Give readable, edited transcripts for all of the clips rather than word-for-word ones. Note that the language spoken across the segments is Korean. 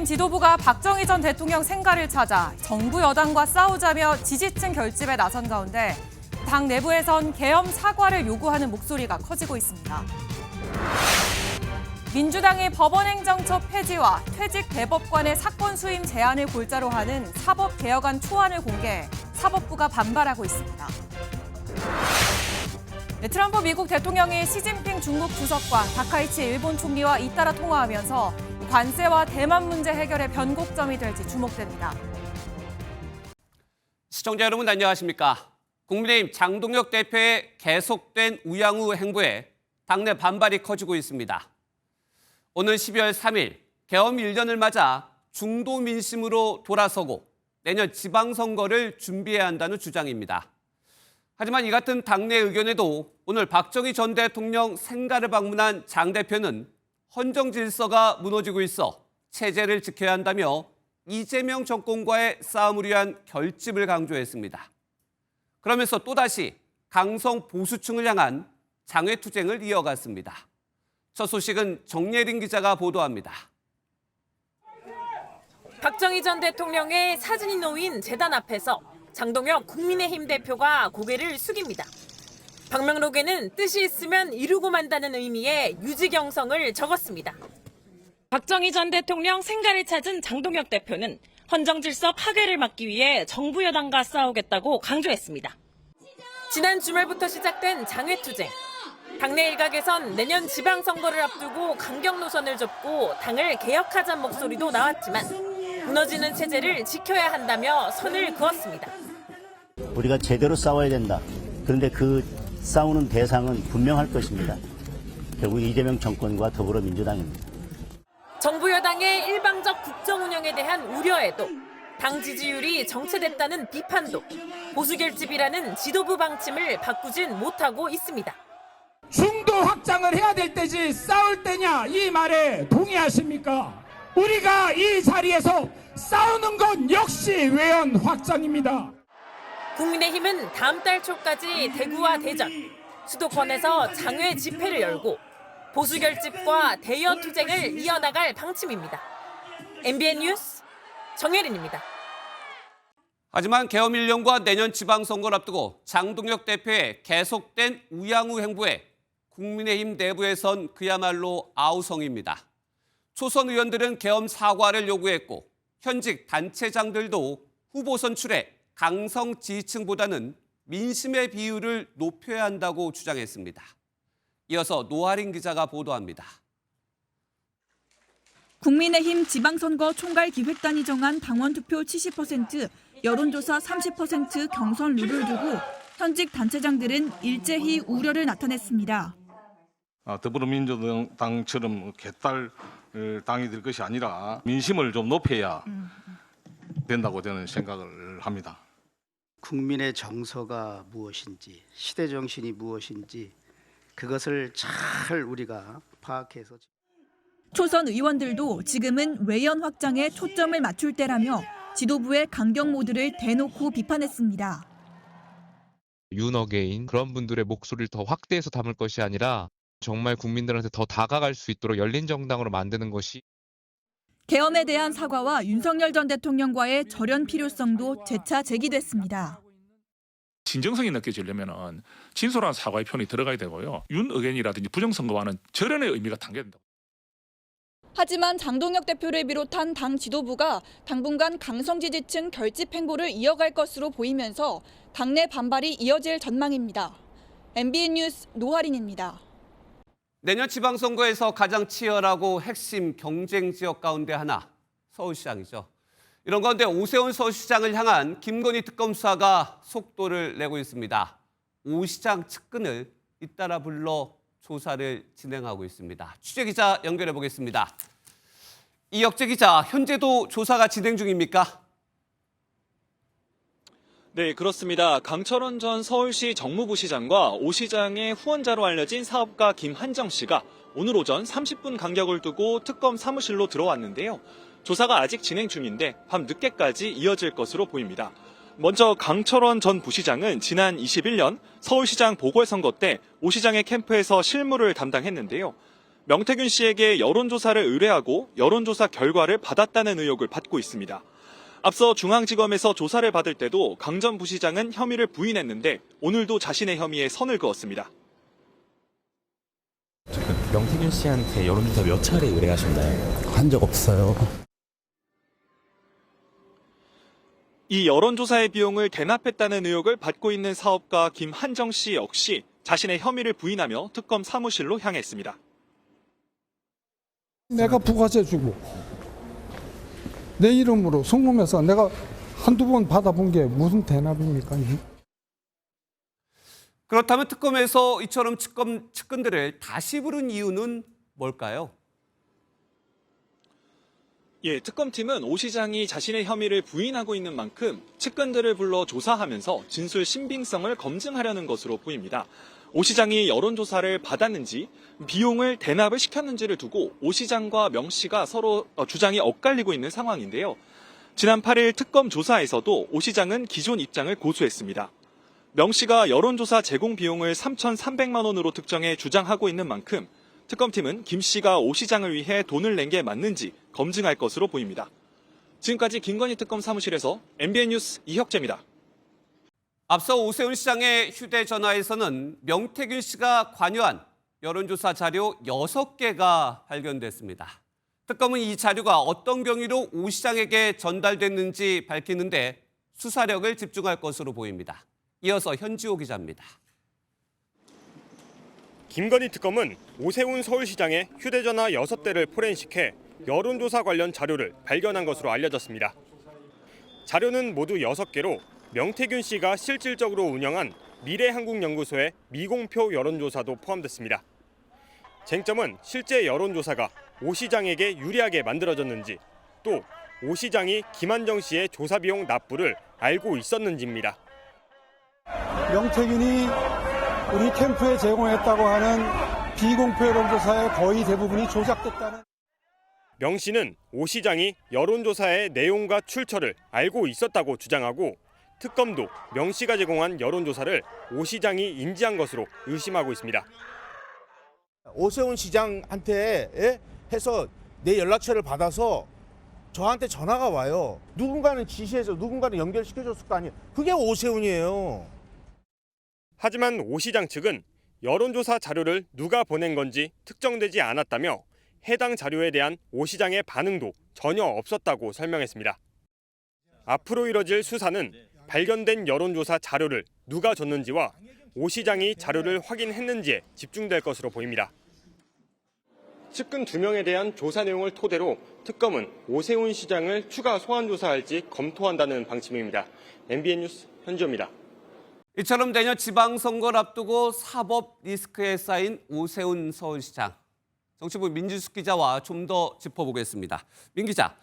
지도부가 박정희 전 대통령 생가를 찾아 정부 여당과 싸우자며 지지층 결집에 나선 가운데 당 내부에선 계엄 사과를 요구하는 목소리가 커지고 있습니다. 민주당이 법원행정처 폐지와 퇴직 대법관의 사건 수임 제한을 골자로 하는 사법개혁안 초안을 공개해 사법부가 반발하고 있습니다. 트럼프 미국 대통령이 시진핑 중국 주석과 다카이치 일본 총리와 잇따라 통화하면서 관세와 대만 문제 해결의 변곡점이 될지 주목됩니다. 시청자 여러분 안녕하십니까? 국민의힘 장동혁 대표의 계속된 우양우 행보에 당내 반발이 커지고 있습니다. 오늘 12월 3일 계엄 1년을 맞아 중도 민심으로 돌아서고 내년 지방선거를 준비해야 한다는 주장입니다. 하지만 이 같은 당내 의견에도 오늘 박정희 전 대통령 생가를 방문한 장 대표는 헌정 질서가 무너지고 있어 체제를 지켜야 한다며 이재명 정권과의 싸움을 위한 결집을 강조했습니다. 그러면서 또다시 강성 보수층을 향한 장외투쟁을 이어갔습니다. 첫 소식은 정예린 기자가 보도합니다. 박정희 전 대통령의 사진이 놓인 재단 앞에서 장동혁 국민의힘 대표가 고개를 숙입니다. 방명록에는 뜻이 있으면 이루고 만다는 의미의 유지경성을 적었습니다. 박정희 전 대통령 생가를 찾은 장동혁 대표는 헌정질서 파괴를 막기 위해 정부 여당과 싸우겠다고 강조했습니다. 지난 주말부터 시작된 장외투쟁. 당내 일각에선 내년 지방선거를 앞두고 강경 노선을 접고 당을 개혁하자는 목소리도 나왔지만 무너지는 체제를 지켜야 한다며 선을 그었습니다. 우리가 제대로 싸워야 된다. 그런데 그 싸우는 대상은 분명할 것입니다. 결국 이재명 정권과 더불어민주당입니다. 정부 여당의 일방적 국정 운영에 대한 우려에도 당 지지율이 정체됐다는 비판도 보수 결집이라는 지도부 방침을 바꾸진 못하고 있습니다. 중도 확장을 해야 될 때지 싸울 때냐 이 말에 동의하십니까? 우리가 이 자리에서 싸우는 건 역시 외연 확장입니다. 국민의힘은 다음 달 초까지 대구와 대전, 수도권에서 장외 집회를 열고 보수 결집과 대여 투쟁을 이어나갈 방침입니다. MBN 뉴스 정예린입니다. 하지만 계엄 1년과 내년 지방선거를 앞두고 장동혁 대표의 계속된 우양우 행보에 국민의힘 내부에선 그야말로 아우성입니다. 초선 의원들은 계엄 사과를 요구했고 현직 단체장들도 후보 선출에 강성 지지층보다는 민심의 비율을 높여야 한다고 주장했습니다. 이어서 노아린 기자가 보도합니다. 국민의힘 지방선거 총괄기획단이 정한 당원투표 70%, 여론조사 30% 경선 룰을 두고 현직 단체장들은 일제히 우려를 나타냈습니다. 더불어민주당처럼 개딸 당이 될 것이 아니라 민심을 좀 높여야 된다고 저는 생각을 합니다. 국민의 정서가 무엇인지, 시대 정신이 무엇인지 그것을 잘 우리가 파악해서 초선 의원들도 지금은 외연 확장에 초점을 맞출 때라며 지도부의 강경 모드를 대놓고 비판했습니다. 윤어게인 그런 분들의 목소리를 더 확대해서 담을 것이 아니라 정말 국민들한테 더 다가갈 수 있도록 열린 정당으로 만드는 것이 계엄에 대한 사과와 윤석열 전 대통령과의 절연 필요성도 재차 제기됐습니다. 진정성이 느껴지려면 진솔한 사과의 표현이 들어가야 되고요. 윤 의견이라든지 부정선거와는 절연의 의미가 담겨야 된다고. 하지만 장동혁 대표를 비롯한 당 지도부가 당분간 강성 지지층 결집 행보를 이어갈 것으로 보이면서 당내 반발이 이어질 전망입니다. MBN 뉴스 노하린입니다. 내년 지방선거에서 가장 치열하고 핵심 경쟁 지역 가운데 하나, 서울시장이죠. 이런 가운데 오세훈 서울시장을 향한 김건희 특검 수사가 속도를 내고 있습니다. 오 시장 측근을 잇따라 불러 조사를 진행하고 있습니다. 취재기자 연결해 보겠습니다. 이혁재 기자, 현재도 조사가 진행 중입니까? 네, 그렇습니다. 강철원 전 서울시 정무부시장과 오 시장의 후원자로 알려진 사업가 김한정 씨가 오늘 오전 30분 간격을 두고 특검 사무실로 들어왔는데요. 조사가 아직 진행 중인데 밤 늦게까지 이어질 것으로 보입니다. 먼저 강철원 전 부시장은 지난 21년 서울시장 보궐선거 때 오 시장의 캠프에서 실무를 담당했는데요. 명태균 씨에게 여론조사를 의뢰하고 여론조사 결과를 받았다는 의혹을 받고 있습니다. 앞서 중앙지검에서 조사를 받을 때도 강 전 부시장은 혐의를 부인했는데 오늘도 자신의 혐의에 선을 그었습니다. 명태균 씨한테 여론조사 몇 차례 의뢰하셨나요? 한 적 없어요. 이 여론조사의 비용을 대납했다는 의혹을 받고 있는 사업가 김한정 씨 역시 자신의 혐의를 부인하며 특검 사무실로 향했습니다. 내가 부가세 주고 내 이름으로 송금해서 내가 한두 번 받아본 게 무슨 대납입니까? 그렇다면 특검에서 이처럼 측근들을 다시 부른 이유는 뭘까요? 예, 특검팀은 오 시장이 자신의 혐의를 부인하고 있는 만큼 측근들을 불러 조사하면서 진술 신빙성을 검증하려는 것으로 보입니다. 오 시장이 여론조사를 받았는지 비용을 대납을 시켰는지를 두고 오 시장과 명 씨가 서로 주장이 엇갈리고 있는 상황인데요. 지난 8일 특검 조사에서도 오 시장은 기존 입장을 고수했습니다. 명 씨가 여론조사 제공 비용을 3,300만 원으로 특정해 주장하고 있는 만큼 특검팀은 김 씨가 오 시장을 위해 돈을 낸 게 맞는지 검증할 것으로 보입니다. 지금까지 김건희 특검 사무실에서 MBN 뉴스 이혁재입니다. 앞서 오세훈 시장의 휴대전화에서는 명태균 씨가 관여한 여론조사 자료 6개가 발견됐습니다. 특검은 이 자료가 어떤 경위로 오 시장에게 전달됐는지 밝히는데 수사력을 집중할 것으로 보입니다. 이어서 현지호 기자입니다. 김건희 특검은 오세훈 서울시장의 휴대전화 6대를 포렌식해 여론조사 관련 자료를 발견한 것으로 알려졌습니다. 자료는 모두 6개로 명태균 씨가 실질적으로 운영한 미래한국연구소의 미공표 여론조사도 포함됐습니다. 쟁점은 실제 여론조사가 오 시장에게 유리하게 만들어졌는지 또 오 시장이 김한정 씨의 조사 비용 납부를 알고 있었는지입니다. 명태균이 우리 캠프에 제공했다고 하는 비공표 여론조사의 거의 대부분이 조작됐다는. 명 씨는 오 시장이 여론조사의 내용과 출처를 알고 있었다고 주장하고 특검도 명 씨가 제공한 여론조사를 오 시장이 인지한 것으로 의심하고 있습니다. 오세훈 시장한테 해서 내 연락처를 받아서 저한테 전화가 와요. 누군가는 지시해서 누군가는 연결시켜줬을 거 아니에요. 그게 오세훈이에요. 하지만 오 시장 측은 여론조사 자료를 누가 보낸 건지 특정되지 않았다며 해당 자료에 대한 오 시장의 반응도 전혀 없었다고 설명했습니다. 앞으로 이뤄질 수사는 발견된 여론조사 자료를 누가 줬는지와 오 시장이 자료를 확인했는지에 집중될 것으로 보입니다. 측근 2명에 대한 조사 내용을 토대로 특검은 오세훈 시장을 추가 소환 조사할지 검토한다는 방침입니다. MBN 뉴스 현지호입니다. 이처럼 내년 지방선거를 앞두고 사법 리스크에 쌓인 오세훈 서울시장. 정치부 민지숙 기자와 좀 더 짚어보겠습니다. 민 기자,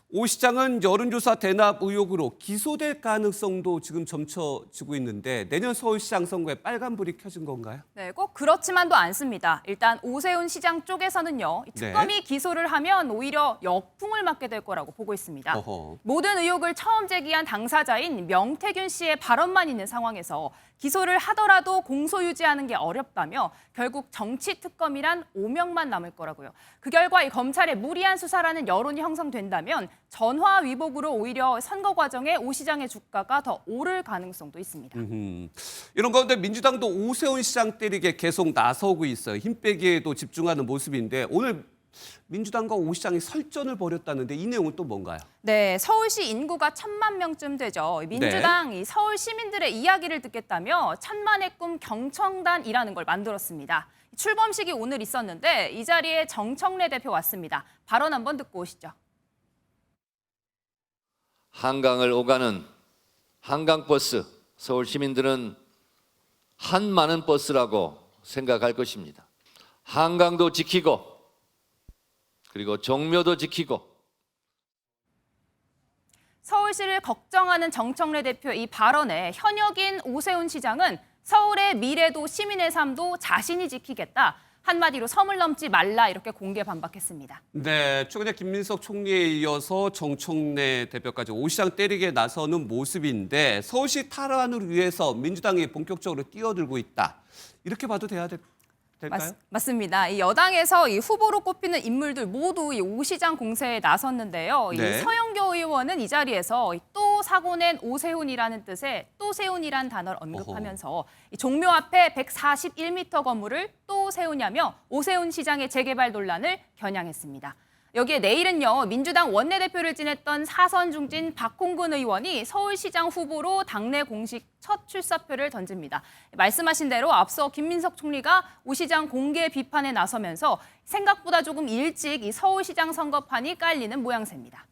오 시장은 여론조사 대납 의혹으로 기소될 가능성도 지금 점쳐지고 있는데 내년 서울시장 선거에 빨간불이 켜진 건가요? 네, 꼭 그렇지만도 않습니다. 일단 오세훈 시장 쪽에서는요. 특검이 기소를 하면 오히려 역풍을 맞게 될 거라고 보고 있습니다. 어허. 모든 의혹을 처음 제기한 당사자인 명태균 씨의 발언만 있는 상황에서 기소를 하더라도 공소 유지하는 게 어렵다며 결국 정치특검이란 오명만 남을 거라고요. 그 결과 이 검찰의 무리한 수사라는 여론이 형성된다면 전화위복으로 오히려 선거 과정에 오 시장의 주가가 더 오를 가능성도 있습니다. 이런 가운데 민주당도 오세훈 시장 때리게 계속 나서고 있어요. 힘 빼기에도 집중하는 모습인데 오늘 민주당과 오 시장이 설전을 벌였다는데 이 내용은 또 뭔가요? 네, 서울시 인구가 1,000만 명쯤 되죠. 민주당이 서울 시민들의 이야기를 듣겠다며 1,000만의 꿈 경청단이라는 걸 만들었습니다. 출범식이 오늘 있었는데 이 자리에 정청래 대표 왔습니다. 발언 한번 듣고 오시죠. 한강을 오가는 한강버스, 서울 시민들은 한 많은 버스라고 생각할 것입니다. 한강도 지키고 그리고 종묘도 지키고. 서울시를 걱정하는 정청래 대표의 이 발언에 현역인 오세훈 시장은 서울의 미래도 시민의 삶도 자신이 지키겠다. 한마디로 섬을 넘지 말라 이렇게 공개 반박했습니다. 네, 최근에 김민석 총리에 이어서 정청래 대표까지 오 시장 때리게 나서는 모습인데 서울시 탈환을 위해서 민주당이 본격적으로 뛰어들고 있다. 이렇게 봐도 돼야 될 될까요? 맞습니다. 이 여당에서 이 후보로 꼽히는 인물들 모두 이 오 시장 공세에 나섰는데요. 네. 이 서영교 의원은 이 자리에서 또 사고 낸 오세훈이라는 뜻의 또 세훈이라는 단어를 언급하면서 이 종묘 앞에 141m 건물을 또 세우냐며 오세훈 시장의 재개발 논란을 겨냥했습니다. 여기에 내일은요, 민주당 원내대표를 지냈던 사선 중진 박홍근 의원이 서울시장 후보로 당내 공식 첫 출사표를 던집니다. 말씀하신 대로 앞서 김민석 총리가 오 시장 공개 비판에 나서면서 생각보다 조금 일찍 이 서울시장 선거판이 깔리는 모양새입니다.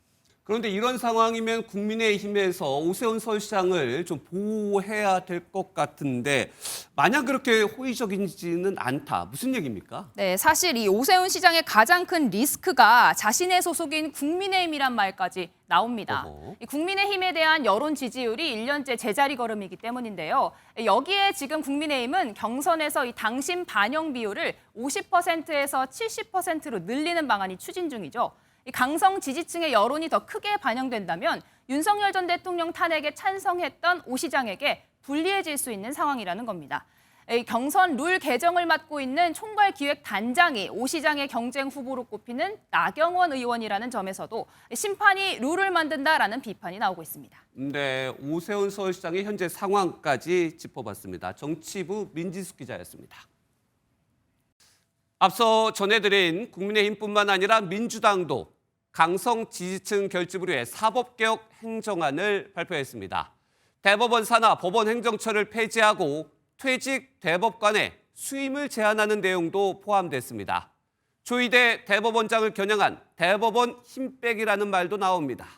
그런데 이런 상황이면 국민의힘에서 오세훈 서울시장을 좀 보호해야 될 것 같은데 마냥 그렇게 호의적이지는 않다. 무슨 얘기입니까? 네, 사실 이 오세훈 시장의 가장 큰 리스크가 자신의 소속인 국민의힘이란 말까지 나옵니다. 이 국민의힘에 대한 여론 지지율이 1년째 제자리 걸음이기 때문인데요. 여기에 지금 국민의힘은 경선에서 이 당심 반영 비율을 50%에서 70%로 늘리는 방안이 추진 중이죠. 이 강성 지지층의 여론이 더 크게 반영된다면 윤석열 전 대통령 탄핵에 찬성했던 오 시장에게 불리해질 수 있는 상황이라는 겁니다. 이 경선 룰 개정을 맡고 있는 총괄기획단장이 오 시장의 경쟁 후보로 꼽히는 나경원 의원이라는 점에서도 심판이 룰을 만든다라는 비판이 나오고 있습니다. 네, 오세훈 서울시장의 현재 상황까지 짚어봤습니다. 정치부 민지숙 기자였습니다. 앞서 전해드린 국민의힘뿐만 아니라 민주당도 강성 지지층 결집을 위해 사법개혁 행정안을 발표했습니다. 대법원 산하 법원 행정처를 폐지하고 퇴직 대법관의 수임을 제한하는 내용도 포함됐습니다. 조희대 대법원장을 겨냥한 대법원 힘빼기라는 말도 나옵니다.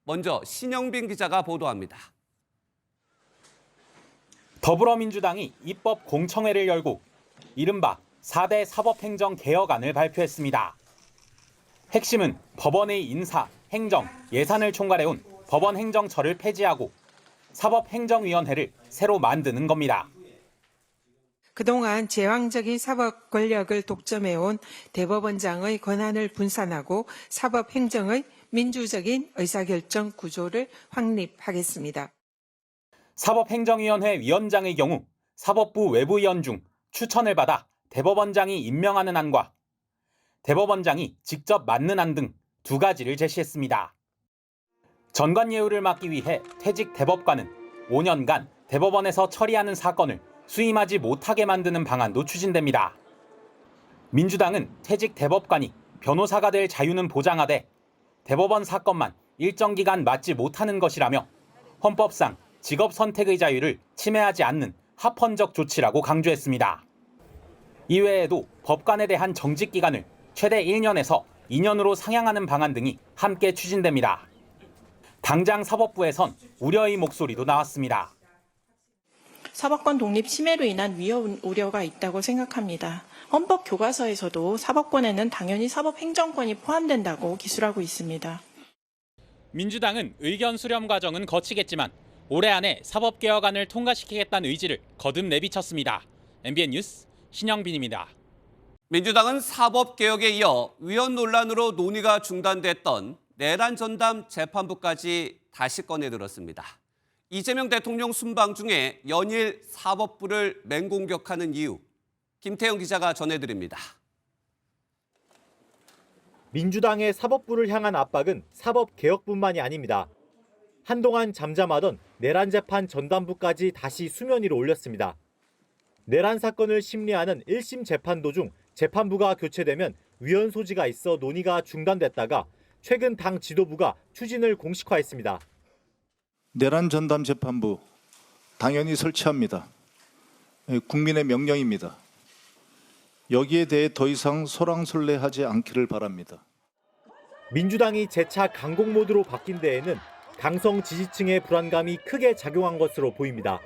먼저 신영빈 기자가 보도합니다. 더불어민주당이 입법 공청회를 열고 이른바 4대 사법행정개혁안을 발표했습니다. 핵심은 법원의 인사, 행정, 예산을 총괄해온 법원행정처를 폐지하고 사법행정위원회를 새로 만드는 겁니다. 그동안 제왕적인 사법 권력을 독점해온 대법원장의 권한을 분산하고 사법행정의 민주적인 의사결정 구조를 확립하겠습니다. 사법행정위원회 위원장의 경우 사법부 외부위원 중 추천을 받아 대법원장이 임명하는 안과 대법원장이 직접 맡는 안 등 두 가지를 제시했습니다. 전관예우를 막기 위해 퇴직 대법관은 5년간 대법원에서 처리하는 사건을 수임하지 못하게 만드는 방안도 추진됩니다. 민주당은 퇴직 대법관이 변호사가 될 자유는 보장하되 대법원 사건만 일정 기간 맡지 못하는 것이라며 헌법상 직업 선택의 자유를 침해하지 않는 합헌적 조치라고 강조했습니다. 이외에도 법관에 대한 정직 기간을 최대 1년에서 2년으로 상향하는 방안 등이 함께 추진됩니다. 당장 사법부에선 우려의 목소리도 나왔습니다. 사법권 독립 침해로 인한 위험 우려가 있다고 생각합니다. 헌법 교과서에서도 사법권에는 당연히 사법행정권이 포함된다고 기술하고 있습니다. 민주당은 의견 수렴 과정은 거치겠지만 올해 안에 사법개혁안을 통과시키겠다는 의지를 거듭 내비쳤습니다. MBN 뉴스 신영빈입니다. 민주당은 사법개혁에 이어 위헌 논란으로 논의가 중단됐던 내란 전담 재판부까지 다시 꺼내들었습니다. 이재명 대통령 순방 중에 연일 사법부를 맹공격하는 이유, 김태형 기자가 전해드립니다. 민주당의 사법부를 향한 압박은 사법개혁뿐만이 아닙니다. 한동안 잠잠하던 내란 재판 전담부까지 다시 수면 위로 올렸습니다. 내란 사건을 심리하는 1심 재판도 중 재판부가 교체되면 위헌 소지가 있어 논의가 중단됐다가 최근 당 지도부가 추진을 공식화했습니다. 내란 전담 재판부 당연히 설치합니다. 국민의 명령입니다. 여기에 대해 더 이상 소랑설레하지 않기를 바랍니다. 민주당이 재차 강공 모드로 바뀐 데에는 강성 지지층의 불안감이 크게 작용한 것으로 보입니다.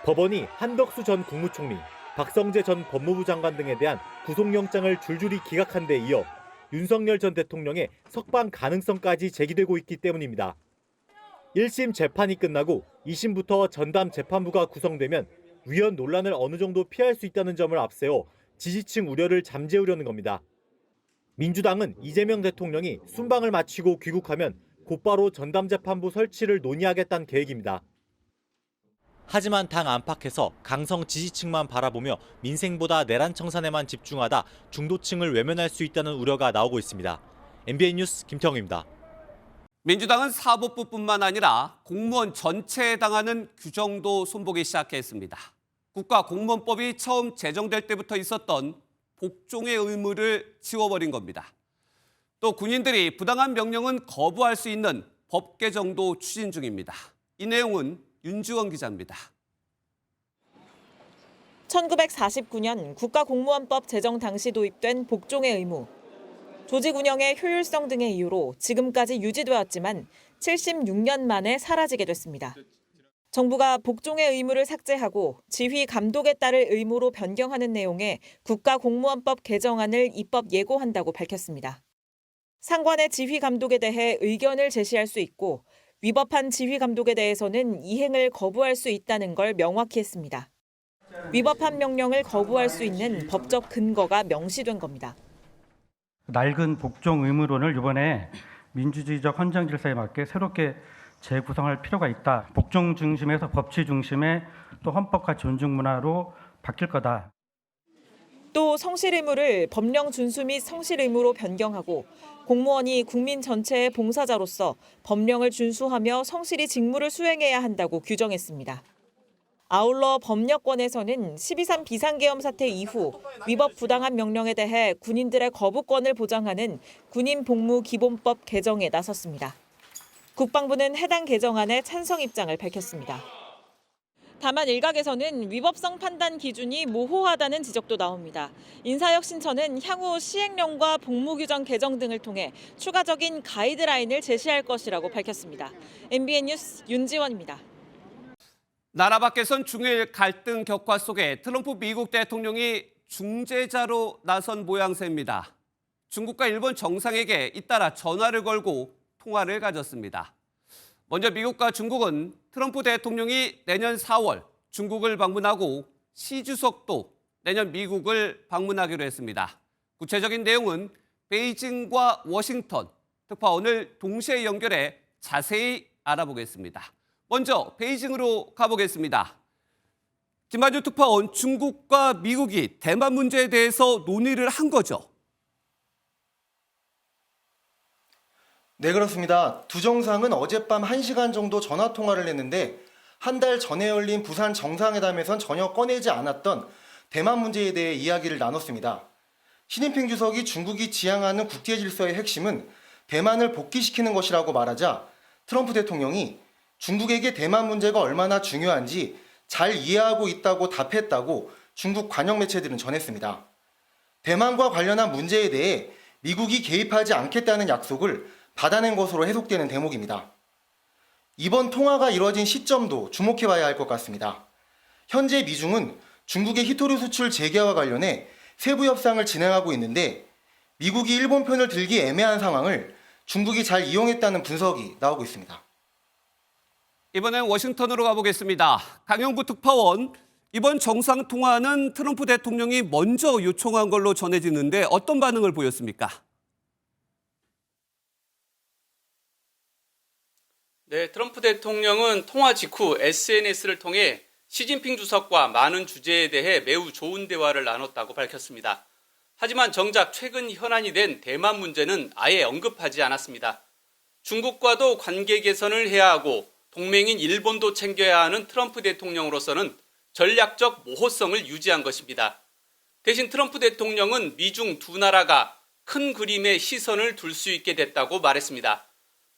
법원이 한덕수 전 국무총리, 박성재 전 법무부 장관 등에 대한 구속영장을 줄줄이 기각한 데 이어 윤석열 전 대통령의 석방 가능성까지 제기되고 있기 때문입니다. 1심 재판이 끝나고 2심부터 전담 재판부가 구성되면 위헌 논란을 어느 정도 피할 수 있다는 점을 앞세워 지지층 우려를 잠재우려는 겁니다. 민주당은 이재명 대통령이 순방을 마치고 귀국하면 곧바로 전담 재판부 설치를 논의하겠다는 계획입니다. 하지만 당 안팎에서 강성 지지층만 바라보며 민생보다 내란 청산에만 집중하다 중도층을 외면할 수 있다는 우려가 나오고 있습니다. MBN 뉴스 김태형입니다. 민주당은 사법부뿐만 아니라 공무원 전체에 해당하는 규정도 손보기 시작했습니다. 국가공무원법이 처음 제정될 때부터 있었던 복종의 의무를 지워버린 겁니다. 또 군인들이 부당한 명령은 거부할 수 있는 법 개정도 추진 중입니다. 이 내용은 윤지원 기자입니다. 1949년 국가공무원법 제정 당시 도입된 복종의 의무. 조직 운영의 효율성 등의 이유로 지금까지 유지되었지만 76년 만에 사라지게 됐습니다. 정부가 복종의 의무를 삭제하고 지휘 감독에 따를 의무로 변경하는 내용의 국가공무원법 개정안을 입법 예고한다고 밝혔습니다. 상관의 지휘 감독에 대해 의견을 제시할 수 있고 위법한 지휘 감독에 대해서는 이행을 거부할 수 있다는 걸 명확히 했습니다. 위법한 명령을 거부할 수 있는 법적 근거가 명시된 겁니다. 낡은 복종 의무론을 이번에 민주주의적 헌정 질서에 맞게 새롭게 재구성할 필요가 있다. 복종 중심에서 법치 중심의 또 헌법과 존중 문화로 바뀔 거다. 또 성실 의무를 법령 준수 및 성실 의무로 변경하고 공무원이 국민 전체의 봉사자로서 법령을 준수하며 성실히 직무를 수행해야 한다고 규정했습니다. 아울러 법력권에서는 12.3 비상계엄 사태 이후 위법 부당한 명령에 대해 군인들의 거부권을 보장하는 군인복무기본법 개정에 나섰습니다. 국방부는 해당 개정안에 찬성 입장을 밝혔습니다. 다만 일각에서는 위법성 판단 기준이 모호하다는 지적도 나옵니다. 인사혁신처는 향후 시행령과 복무규정 개정 등을 통해 추가적인 가이드라인을 제시할 것이라고 밝혔습니다. MBN 뉴스 윤지원입니다. 나라 밖에선 중일 갈등 격화 속에 트럼프 미국 대통령이 중재자로 나선 모양새입니다. 중국과 일본 정상에게 잇따라 전화를 걸고 통화를 가졌습니다. 먼저 미국과 중국은 트럼프 대통령이 내년 4월 중국을 방문하고 시 주석도 내년 미국을 방문하기로 했습니다. 구체적인 내용은 베이징과 워싱턴 특파원을 동시에 연결해 자세히 알아보겠습니다. 먼저 베이징으로 가보겠습니다. 김만주 특파원, 중국과 미국이 대만 문제에 대해서 논의를 한 거죠? 네, 그렇습니다. 두 정상은 어젯밤 1시간 정도 전화 통화를 했는데 한 달 전에 열린 부산 정상회담에선 전혀 꺼내지 않았던 대만 문제에 대해 이야기를 나눴습니다. 시진핑 주석이 중국이 지향하는 국제 질서의 핵심은 대만을 복귀시키는 것이라고 말하자 트럼프 대통령이 중국에게 대만 문제가 얼마나 중요한지 잘 이해하고 있다고 답했다고 중국 관영 매체들은 전했습니다. 대만과 관련한 문제에 대해 미국이 개입하지 않겠다는 약속을 받아낸 것으로 해석되는 대목입니다. 이번 통화가 이뤄진 시점도 주목해봐야 할 것 같습니다. 현재 미중은 중국의 히토류 수출 재개와 관련해 세부 협상을 진행하고 있는데 미국이 일본 편을 들기 애매한 상황을 중국이 잘 이용했다는 분석이 나오고 있습니다. 이번엔 워싱턴으로 가보겠습니다. 강영구 특파원, 이번 정상통화는 트럼프 대통령이 먼저 요청한 걸로 전해지는데 어떤 반응을 보였습니까? 네, 트럼프 대통령은 통화 직후 SNS를 통해 시진핑 주석과 많은 주제에 대해 매우 좋은 대화를 나눴다고 밝혔습니다. 하지만 정작 최근 현안이 된 대만 문제는 아예 언급하지 않았습니다. 중국과도 관계 개선을 해야 하고 동맹인 일본도 챙겨야 하는 트럼프 대통령으로서는 전략적 모호성을 유지한 것입니다. 대신 트럼프 대통령은 미중 두 나라가 큰 그림에 시선을 둘 수 있게 됐다고 말했습니다.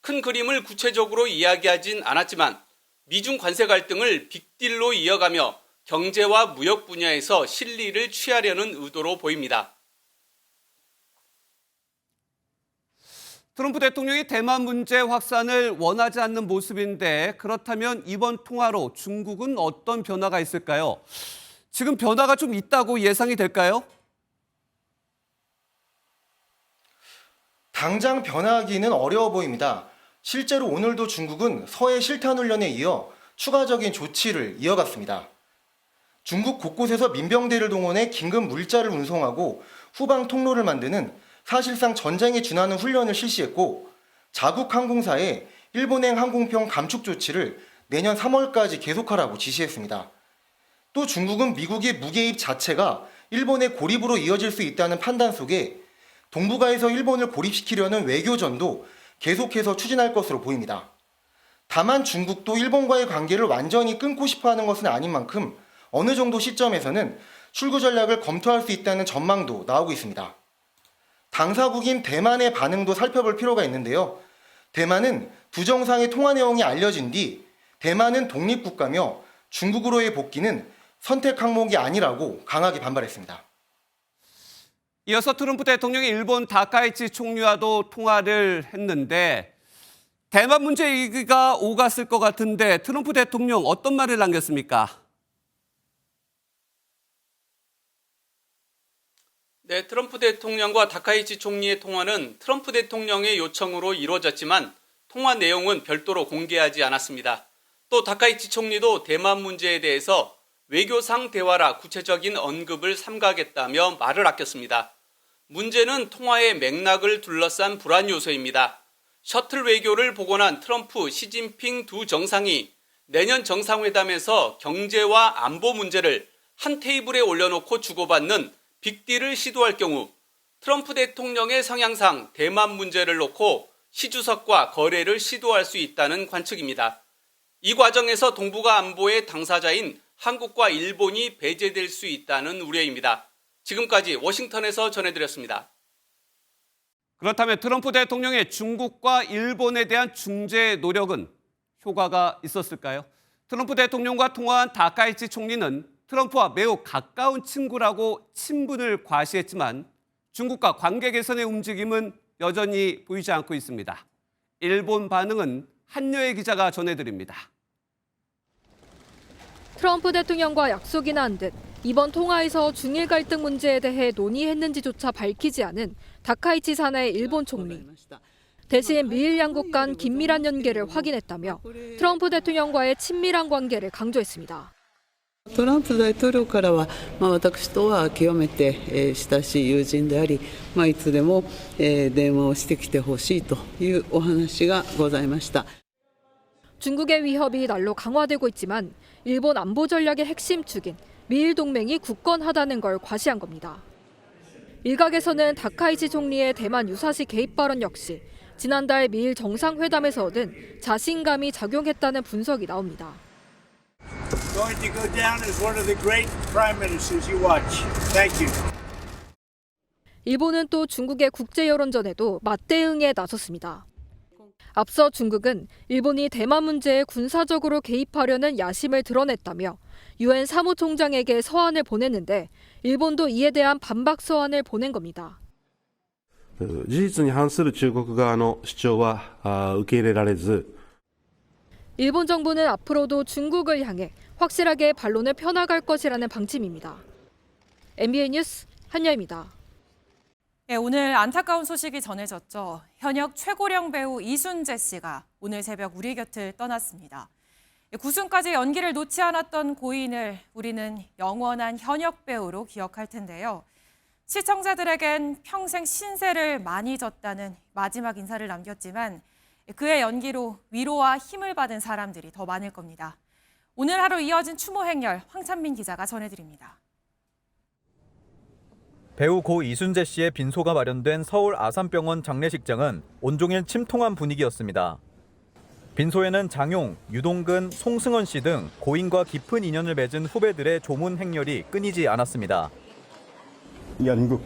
큰 그림을 구체적으로 이야기하진 않았지만 미중 관세 갈등을 빅딜로 이어가며 경제와 무역 분야에서 실리를 취하려는 의도로 보입니다. 트럼프 대통령이 대만 문제 확산을 원하지 않는 모습인데 그렇다면 이번 통화로 중국은 어떤 변화가 있을까요? 지금 변화가 좀 있다고 예상이 될까요? 당장 변화하기는 어려워 보입니다. 실제로 오늘도 중국은 서해 실탄훈련에 이어 추가적인 조치를 이어갔습니다. 중국 곳곳에서 민병대를 동원해 긴급 물자를 운송하고 후방 통로를 만드는 사실상 전쟁에 준하는 훈련을 실시했고 자국 항공사에 일본행 항공편 감축 조치를 내년 3월까지 계속하라고 지시했습니다. 또 중국은 미국의 무개입 자체가 일본의 고립으로 이어질 수 있다는 판단 속에 동북아에서 일본을 고립시키려는 외교전도 계속해서 추진할 것으로 보입니다. 다만 중국도 일본과의 관계를 완전히 끊고 싶어하는 것은 아닌 만큼 어느 정도 시점에서는 출구 전략을 검토할 수 있다는 전망도 나오고 있습니다. 당사국인 대만의 반응도 살펴볼 필요가 있는데요. 대만은 두 정상의 통화 내용이 알려진 뒤 대만은 독립국가며 중국으로의 복귀는 선택 항목이 아니라고 강하게 반발했습니다. 이어서 트럼프 대통령이 일본 다카이치 총리와도 통화를 했는데 대만 문제 얘기가 오갔을 것 같은데 트럼프 대통령 어떤 말을 남겼습니까? 네, 트럼프 대통령과 다카이치 총리의 통화는 트럼프 대통령의 요청으로 이루어졌지만 통화 내용은 별도로 공개하지 않았습니다. 또 다카이치 총리도 대만 문제에 대해서 외교상 대화라 구체적인 언급을 삼가겠다며 말을 아꼈습니다. 문제는 통화의 맥락을 둘러싼 불안 요소입니다. 셔틀 외교를 복원한 트럼프, 시진핑 두 정상이 내년 정상회담에서 경제와 안보 문제를 한 테이블에 올려놓고 주고받는 빅딜을 시도할 경우 트럼프 대통령의 성향상 대만 문제를 놓고 시 주석과 거래를 시도할 수 있다는 관측입니다. 이 과정에서 동북아 안보의 당사자인 한국과 일본이 배제될 수 있다는 우려입니다. 지금까지 워싱턴에서 전해드렸습니다. 그렇다면 트럼프 대통령의 중국과 일본에 대한 중재 노력은 효과가 있었을까요? 트럼프 대통령과 통화한 다카이치 총리는 트럼프와 매우 가까운 친구라고 친분을 과시했지만 중국과 관계 개선의 움직임은 여전히 보이지 않고 있습니다. 일본 반응은 한여의 기자가 전해드립니다. 트럼프 대통령과 약속이 난 듯 이번 통화에서 중일 갈등 문제에 대해 논의했는지조차 밝히지 않은 다카이치 사나의 일본 총리. 대신 미일 양국 간 긴밀한 연계를 확인했다며 트럼프 대통령과의 친밀한 관계를 강조했습니다. トランプ大統領からは、私とは極めて、親しい友人であり、いつでも、電話をしてきてほしいというお話がございました。 중국의 위협이 날로 강화되고 있지만 일본 안보 전략의 핵심 축인 미일 동맹이 굳건하다는 걸 과시한 겁니다. 일각에서는 다카이치 총리의 대만 유사시 개입 발언 역시 지난달 미일 정상회담에서 얻은 자신감이 작용했다는 분석이 나옵니다. Going to go down as one of the great prime ministers you watch. Thank you. 일본은 또 중국의 국제 여론전에도 맞대응에 나섰습니다. 앞서 중국은 일본이 대만 문제에 군사적으로 개입하려는 야심을 드러냈다며 유엔 사무총장에게 서한을 보냈는데 일본도 이에 대한 반박 서한을 보낸 겁니다. 事実に反する中国側の主張は受け入れられず 일본 정부는 앞으로도 중국을 향해 확실하게 반론을 펴나갈 것이라는 방침입니다. MBN 뉴스 한여입니다. 네, 오늘 안타까운 소식이 전해졌죠. 현역 최고령 배우 이순재 씨가 오늘 새벽 우리 곁을 떠났습니다. 구순까지 연기를 놓지 않았던 고인을 우리는 영원한 현역 배우로 기억할 텐데요. 시청자들에겐 평생 신세를 많이 졌다는 마지막 인사를 남겼지만 그의 연기로 위로와 힘을 받은 사람들이 더 많을 겁니다. 오늘 하루 이어진 추모 행렬 황찬민 기자가 전해드립니다. 배우 고 이순재 씨의 빈소가 마련된 서울 아산병원 장례식장은 온종일 침통한 분위기였습니다. 빈소에는 장용, 유동근, 송승헌 씨 등 고인과 깊은 인연을 맺은 후배들의 조문 행렬이 끊이지 않았습니다. 연극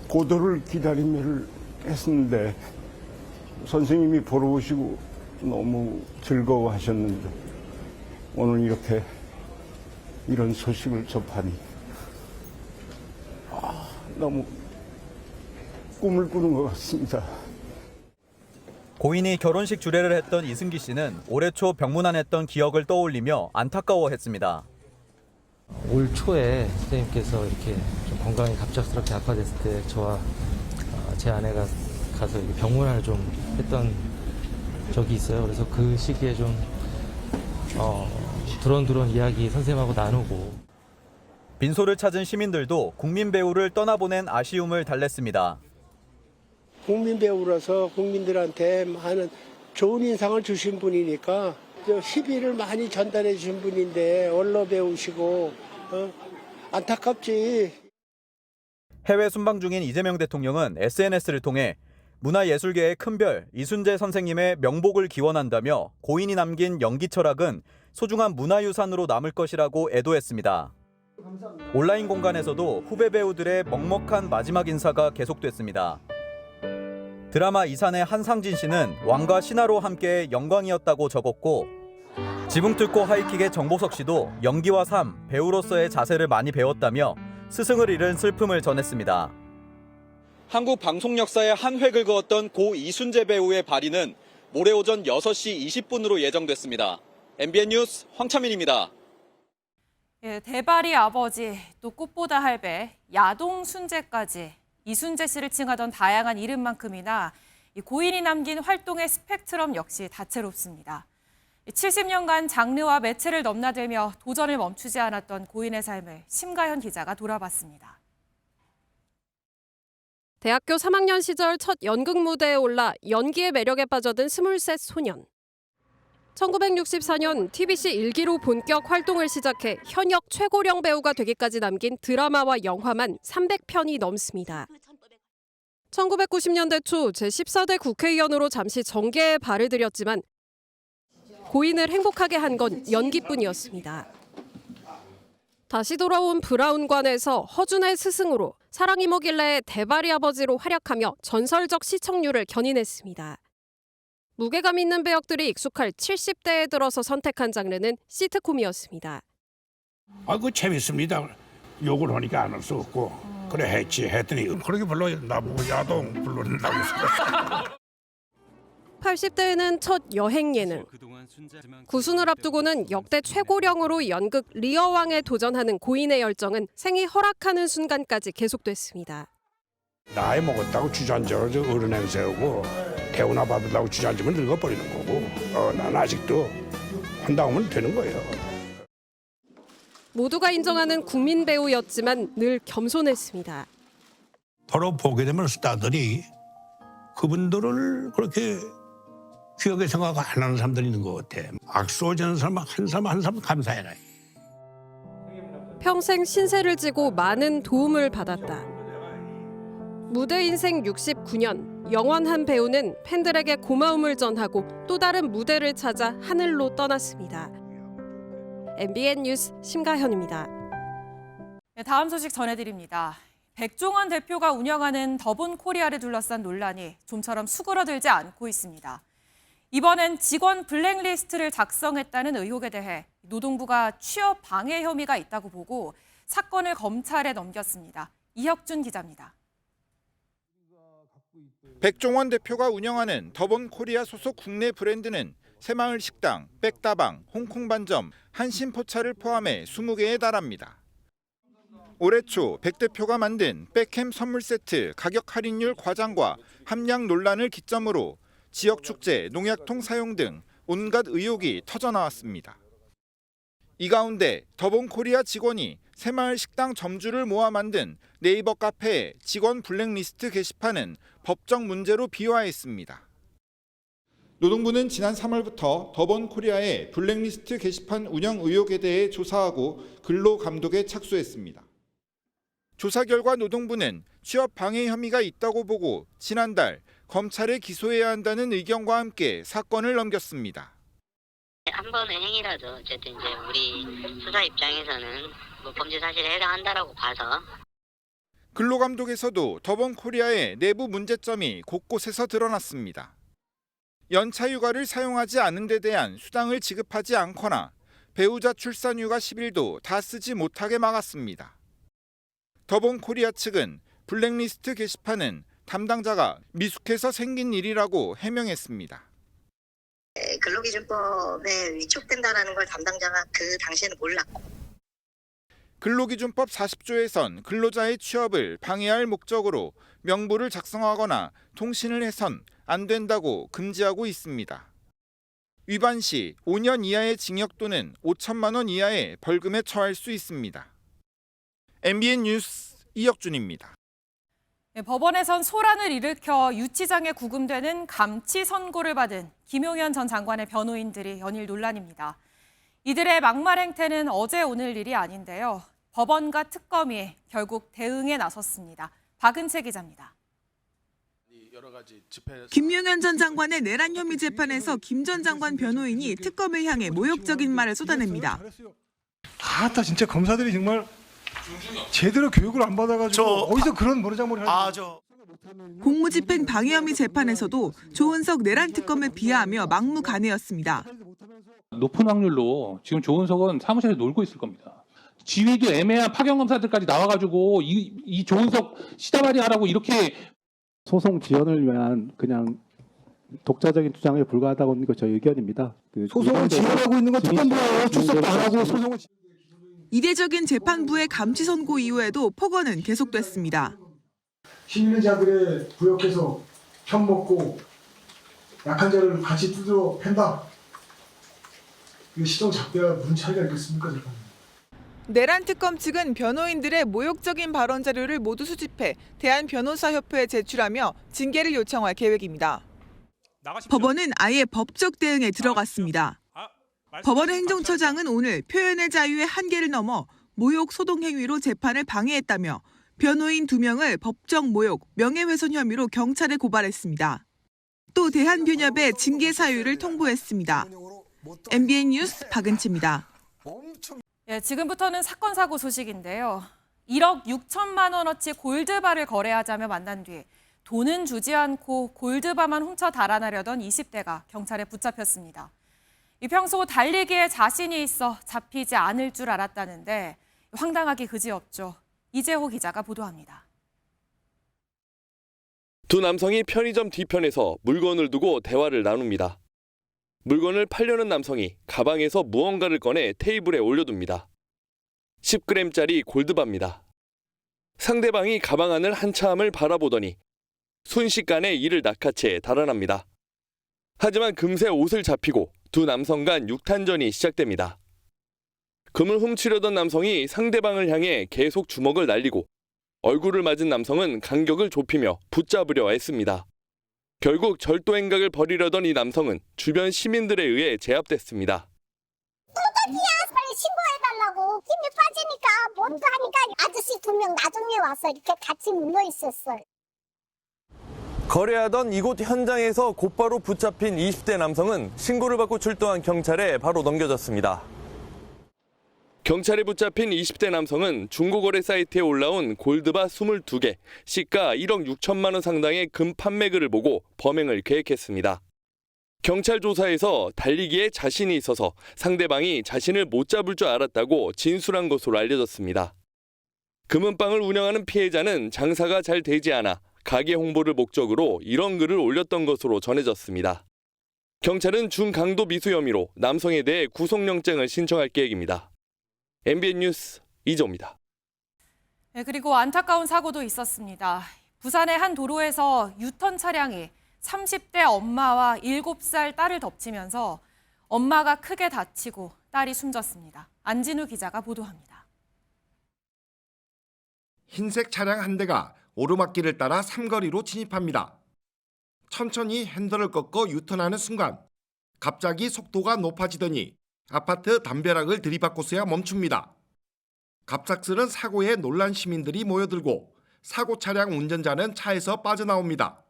고도를 기다림을 했는데 선생님이 보러 오시고 너무 즐거워하셨는데 오늘 이렇게 이런 소식을 접하니 너무 꿈을 꾸는 것 같습니다. 고인이 결혼식 주례를 했던 이승기 씨는 올해 초 병문안했던 기억을 떠올리며 안타까워했습니다. 올 초에 선생님께서 이렇게 좀 건강이 갑작스럽게 악화됐을 때 저와 제 아내가 가서 병문안을 좀 했던 적이 있어요. 그래서 그 시기에 좀 두런두런 이야기 선생님하고 나누고. 빈소를 찾은 시민들도 국민 배우를 떠나보낸 아쉬움을 달랬습니다. 국민 배우라서 국민들한테 많은 좋은 인상을 주신 분이니까 희비를 많이 전달해 주신 분인데 언러 배우시고 안타깝지. 해외 순방 중인 이재명 대통령은 SNS를 통해 문화예술계의 큰별 이순재 선생님의 명복을 기원한다며 고인이 남긴 연기 철학은 소중한 문화유산으로 남을 것이라고 애도했습니다. 온라인 공간에서도 후배 배우들의 먹먹한 마지막 인사가 계속됐습니다. 드라마 이산의 한상진 씨는 왕과 신하로 함께 영광이었다고 적었고, 지붕 뚫고 하이킥의 정보석 씨도 연기와 삶, 배우로서의 자세를 많이 배웠다며 스승을 잃은 슬픔을 전했습니다. 한국 방송 역사의 한 획을 그었던 고 이순재 배우의 발인은 모레 오전 6시 20분으로 예정됐습니다. MBN 뉴스 황차민입니다. 대발이 아버지, 또 꽃보다 할배, 야동 순재까지 이순재 씨를 칭하던 다양한 이름만큼이나 고인이 남긴 활동의 스펙트럼 역시 다채롭습니다. 70년간 장르와 매체를 넘나들며 도전을 멈추지 않았던 고인의 삶을 심가현 기자가 돌아봤습니다. 대학교 3학년 시절 첫 연극 무대에 올라 연기의 매력에 빠져든 23 소년. 1964년 TBC 1기로 본격 활동을 시작해 현역 최고령 배우가 되기까지 남긴 드라마와 영화만 300편이 넘습니다. 1990년대 초 제14대 국회의원으로 잠시 정계에 발을 들였지만 고인을 행복하게 한 건 연기뿐이었습니다. 다시 돌아온 브라운관에서 허준의 스승으로 사랑이 뭐길래 대발이 아버지로 활약하며 전설적 시청률을 견인했습니다. 무게감 있는 배역들이 익숙할 70대에 들어서 선택한 장르는 시트콤이었습니다. 그 재밌습니다. 욕을 하니까 안 할 수 없고 그래 했더니 그렇게 별로 나보고 야동 불러낸다고 했어요. 80대에는 첫 여행 예능. 구순을 앞두고는 역대 최고령으로 연극 리어왕에 도전하는 고인의 열정은 생이 허락하는 순간까지 계속됐습니다. 나이 먹었다고 주저앉아서 어른 행세하고 대우나 받으려고 주저앉으면 늙어버리는 거고 난 아직도 한다고 하면 되는 거예요. 모두가 인정하는 국민 배우였지만 늘 겸손했습니다. 바로 보게 되면 스타들이 그분들을 그렇게 귀하게 생각 안 하는 사람들이 있는 것 같아. 악수하는 사람 한 사람 감사해라. 평생 신세를 지고 많은 도움을 받았다. 무대 인생 69년, 영원한 배우는 팬들에게 고마움을 전하고 또 다른 무대를 찾아 하늘로 떠났습니다. MBN 뉴스 심가현입니다. 다음 소식 전해드립니다. 백종원 대표가 운영하는 더본 코리아를 둘러싼 논란이 좀처럼 수그러들지 않고 있습니다. 이번엔 직원 블랙리스트를 작성했다는 의혹에 대해 노동부가 취업 방해 혐의가 있다고 보고 사건을 검찰에 넘겼습니다. 이혁준 기자입니다. 백종원 대표가 운영하는 더본 코리아 소속 국내 브랜드는 새마을 식당, 백다방, 홍콩 반점, 한신포차를 포함해 20개에 달합니다. 올해 초 백 대표가 만든 백햄 선물 세트 가격 할인율 과장과 함량 논란을 기점으로 지역 축제, 농약통 사용 등 온갖 의혹이 터져나왔습니다. 이 가운데 더본 코리아 직원이 새마을 식당 점주를 모아 만든 네이버 카페의 직원 블랙리스트 게시판은 법적 문제로 비화했습니다. 노동부는 지난 3월부터 더본 코리아의 블랙리스트 게시판 운영 의혹에 대해 조사하고 근로 감독에 착수했습니다. 조사 결과 노동부는 취업 방해 혐의가 있다고 보고 지난달 검찰에 기소해야 한다는 의견과 함께 사건을 넘겼습니다. 한 번의 행위라도 어쨌든 이제 우리 수사 입장에서는 범죄 사실에 해당한다라고 봐서. 근로감독에서도 더본 코리아의 내부 문제점이 곳곳에서 드러났습니다. 연차 휴가를 사용하지 않은 데 대한 수당을 지급하지 않거나 배우자 출산 휴가 10일도 다 쓰지 못하게 막았습니다. 더본 코리아 측은 블랙리스트 게시판은 담당자가 미숙해서 생긴 일이라고 해명했습니다. 근로기준법에 위촉된다는 걸 담당자가 그 당시에는 몰랐고. 근로기준법 40조에선 근로자의 취업을 방해할 목적으로 명부를 작성하거나 통신을 해선 안 된다고 금지하고 있습니다. 위반 시 5년 이하의 징역 또는 5천만 원 이하의 벌금에 처할 수 있습니다. MBN 뉴스 이혁준입니다. 법원에선 소란을 일으켜 유치장에 구금되는 감치 선고를 받은 김용현 전 장관의 변호인들이 연일 논란입니다. 이들의 막말 행태는 어제 오늘 일이 아닌데요. 법원과 특검이 결국 대응에 나섰습니다. 박은채 기자입니다. 김용현 전 장관의 내란 혐의 재판에서 김 전 장관 변호인이 특검을 향해 모욕적인 말을 쏟아냅니다. 아따 진짜 검사들이 정말 제대로 교육을 안 받아가지고 어디서 그런 머리장머리 하죠. 공무집행 방해 혐의 재판에서도 조은석 내란 특검을 비하하며 막무가내였습니다. 높은 확률로 지금 조은석은 사무실에 놀고 있을 겁니다. 지위도 애매한 파견 검사들까지 나와가지고 이 조은석 시다발이 하라고 이렇게 소송 지연을 위한 그냥 독자적인 주장에 불과하다고 하는 게 저희 의견입니다. 소송을 지연하고 있는 건 특검부예요. 출석도 안 하고 소송을. 이례적인 재판부의 감치 선고 이후에도 폭언은 계속됐습니다. 힘있는 자들의 부역해서 편먹고 약한 자를 같이 두드려 팬다. 이거 시정 작대가 무슨 차이가 있겠습니까, 재판? 내란 특검 측은 변호인들의 모욕적인 발언 자료를 모두 수집해 대한변호사협회에 제출하며 징계를 요청할 계획입니다. 법원은 아예 법적 대응에 들어갔습니다. 법원 행정처장은 오늘 표현의 자유의 한계를 넘어 모욕 소동 행위로 재판을 방해했다며 변호인 2명을 법정 모욕, 명예훼손 혐의로 경찰에 고발했습니다. 또 대한변협에 징계 사유를 통보했습니다. MBN 뉴스 박은채입니다. 지금부터는 사건 사고 소식인데요. 1억 6천만 원어치 골드바를 거래하자며 만난 뒤 돈은 주지 않고 골드바만 훔쳐 달아나려던 20대가 경찰에 붙잡혔습니다. 평소 달리기에 자신이 있어 잡히지 않을 줄 알았다는데 황당하기 그지없죠. 이재호 기자가 보도합니다. 두 남성이 편의점 뒤편에서 물건을 두고 대화를 나눕니다. 물건을 팔려는 남성이 가방에서 무언가를 꺼내 테이블에 올려둡니다. 10g짜리 골드바입니다. 상대방이 가방 안을 한참을 바라보더니 순식간에 이를 낚아채 달아납니다. 하지만 금세 옷을 잡히고 두 남성 간 육탄전이 시작됩니다. 금을 훔치려던 남성이 상대방을 향해 계속 주먹을 날리고 얼굴을 맞은 남성은 간격을 좁히며 붙잡으려 애씁니다. 결국 절도 행각을 벌이려던 이 남성은 주변 시민들에 의해 제압됐습니다. 똑같이야. 빨리 신고해달라고. 힘이 빠지니까 못 하니까 아저씨 2명 나중에 와서 이렇게 같이 물려있었어요. 거래하던 이곳 현장에서 곧바로 붙잡힌 20대 남성은 신고를 받고 출동한 경찰에 바로 넘겨졌습니다. 경찰에 붙잡힌 20대 남성은 중고거래 사이트에 올라온 골드바 22개, 시가 1억 6천만 원 상당의 금 판매글을 보고 범행을 계획했습니다. 경찰 조사에서 달리기에 자신이 있어서 상대방이 자신을 못 잡을 줄 알았다고 진술한 것으로 알려졌습니다. 금은방을 운영하는 피해자는 장사가 잘 되지 않아 가게 홍보를 목적으로 이런 글을 올렸던 것으로 전해졌습니다. 경찰은 중강도 미수 혐의로 남성에 대해 구속영장을 신청할 계획입니다. MBN 뉴스 이조입니다. 그리고 안타까운 사고도 있었습니다. 부산의 한 도로에서 유턴 차량이 30대 엄마와 7살 딸을 덮치면서 엄마가 크게 다치고 딸이 숨졌습니다. 안진우 기자가 보도합니다. 흰색 차량 한 대가 오르막길을 따라 삼거리로 진입합니다. 천천히 핸들을 꺾어 유턴하는 순간 갑자기 속도가 높아지더니 아파트 담벼락을 들이받고서야 멈춥니다. 갑작스런 사고에 놀란 시민들이 모여들고 사고 차량 운전자는 차에서 빠져나옵니다.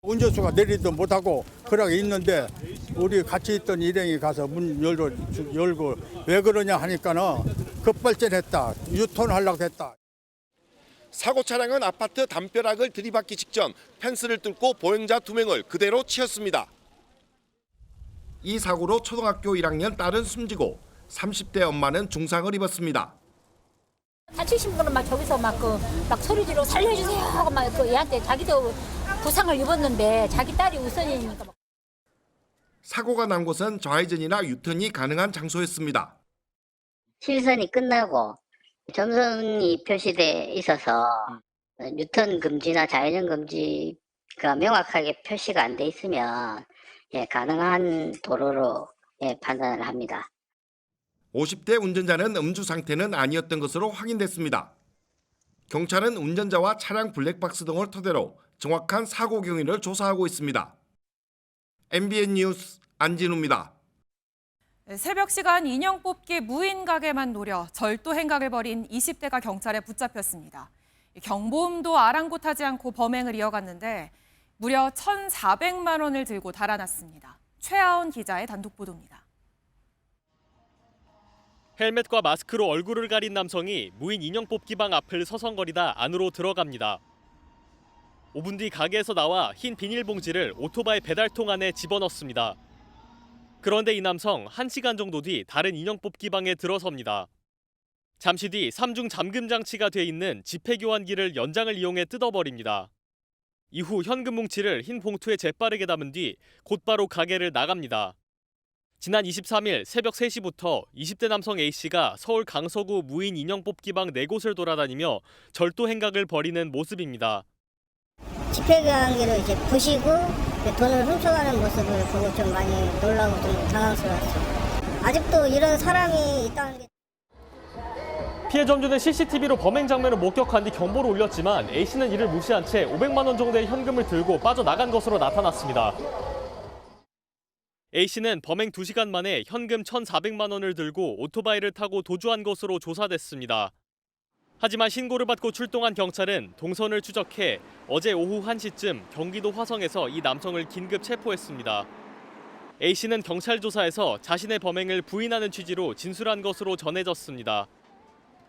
운전수가 내리지도 못하고 그러고 있는데 우리 같이 있던 일행이 가서 문 열고 왜 그러냐 하니까는 급발진했다. 유턴하려고 했다. 사고 차량은 아파트 담벼락을 들이받기 직전 펜스를 뚫고 보행자 2명을 그대로 치었습니다. 이 사고로 초등학교 1학년 딸은 숨지고 30대 엄마는 중상을 입었습니다. 다치신 분은 막 저기서 막 소리 지르고 살려주세요 하고 막 얘한테 자기도 부상을 입었는데 자기 딸이 우선이니까. 사고가 난 곳은 좌회전이나 유턴이 가능한 장소였습니다. 실선이 끝나고 점선이 표시돼 있어서 유턴 금지나 좌회전 금지가 명확하게 표시가 안 돼 있으면 가능한 도로로 판단을 합니다. 50대 운전자는 음주 상태는 아니었던 것으로 확인됐습니다. 경찰은 운전자와 차량 블랙박스 등을 토대로 정확한 사고 경위를 조사하고 있습니다. MBN 뉴스 안진우입니다. 새벽 시간 인형 뽑기 무인 가게만 노려 절도 행각을 벌인 20대가 경찰에 붙잡혔습니다. 경보음도 아랑곳하지 않고 범행을 이어갔는데 무려 1,400만 원을 들고 달아났습니다. 최하원 기자의 단독 보도입니다. 헬멧과 마스크로 얼굴을 가린 남성이 무인 인형 뽑기방 앞을 서성거리다 안으로 들어갑니다. 5분 뒤 가게에서 나와 흰 비닐봉지를 오토바이 배달통 안에 집어넣습니다. 그런데 이 남성 1시간 정도 뒤 다른 인형 뽑기방에 들어섭니다. 잠시 뒤 3중 잠금 장치가 돼 있는 지폐 교환기를 연장을 이용해 뜯어버립니다. 이후 현금 뭉치를 흰 봉투에 재빠르게 담은 뒤 곧바로 가게를 나갑니다. 지난 23일 새벽 3시부터 20대 남성 A씨가 서울 강서구 무인 인형 뽑기방 4곳을 돌아다니며 절도 행각을 벌이는 모습입니다. 지폐 교환기를 이제 부시고 돈을 훔쳐가는 모습을 보고 좀 많이 놀라고 좀 당황스러웠어요. 아직도 이런 사람이 있다는 게. 피해 점주는 CCTV로 범행 장면을 목격한 뒤 경보를 울렸지만 A씨는 이를 무시한 채 500만 원 정도의 현금을 들고 빠져나간 것으로 나타났습니다. A씨는 범행 2시간 만에 현금 1,400만 원을 들고 오토바이를 타고 도주한 것으로 조사됐습니다. 하지만 신고를 받고 출동한 경찰은 동선을 추적해 어제 오후 1시쯤 경기도 화성에서 이 남성을 긴급 체포했습니다. A씨는 경찰 조사에서 자신의 범행을 부인하는 취지로 진술한 것으로 전해졌습니다.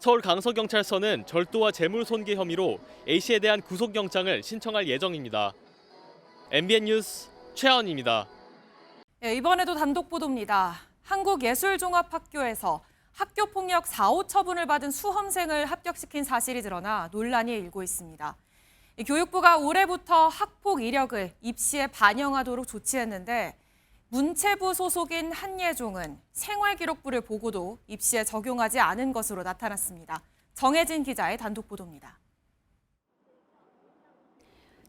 서울 강서경찰서는 절도와 재물손괴 혐의로 A씨에 대한 구속영장을 신청할 예정입니다. MBN 뉴스 최하원입니다. 이번에도 단독 보도입니다. 한국예술종합학교에서 학교폭력 4호 처분을 받은 수험생을 합격시킨 사실이 드러나 논란이 일고 있습니다. 교육부가 올해부터 학폭 이력을 입시에 반영하도록 조치했는데 문체부 소속인 한예종은 생활기록부를 보고도 입시에 적용하지 않은 것으로 나타났습니다. 정혜진 기자의 단독 보도입니다.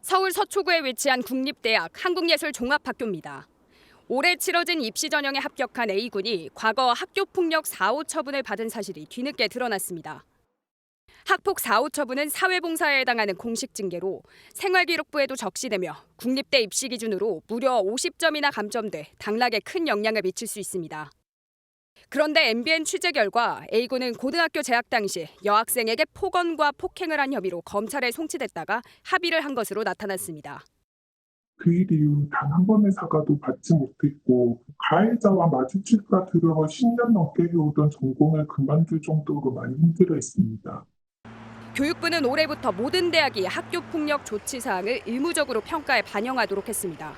서울 서초구에 위치한 국립대학 한국예술종합학교입니다. 올해 치러진 입시 전형에 합격한 A군이 과거 학교폭력 4호 처분을 받은 사실이 뒤늦게 드러났습니다. 학폭 4호 처분은 사회봉사에 해당하는 공식 징계로 생활기록부에도 적시되며 국립대 입시 기준으로 무려 50점이나 감점돼 당락에 큰 영향을 미칠 수 있습니다. 그런데 MBN 취재 결과 A군은 고등학교 재학 당시 여학생에게 폭언과 폭행을 한 혐의로 검찰에 송치됐다가 합의를 한 것으로 나타났습니다. 그 일 이후 단 한 번의 사과도 받지 못했고 가해자와 마주칠까 두려워 10년 넘게 해오던 전공을 그만둘 정도로 많이 힘들어 했습니다. 교육부는 올해부터 모든 대학이 학교폭력 조치 사항을 의무적으로 평가에 반영하도록 했습니다.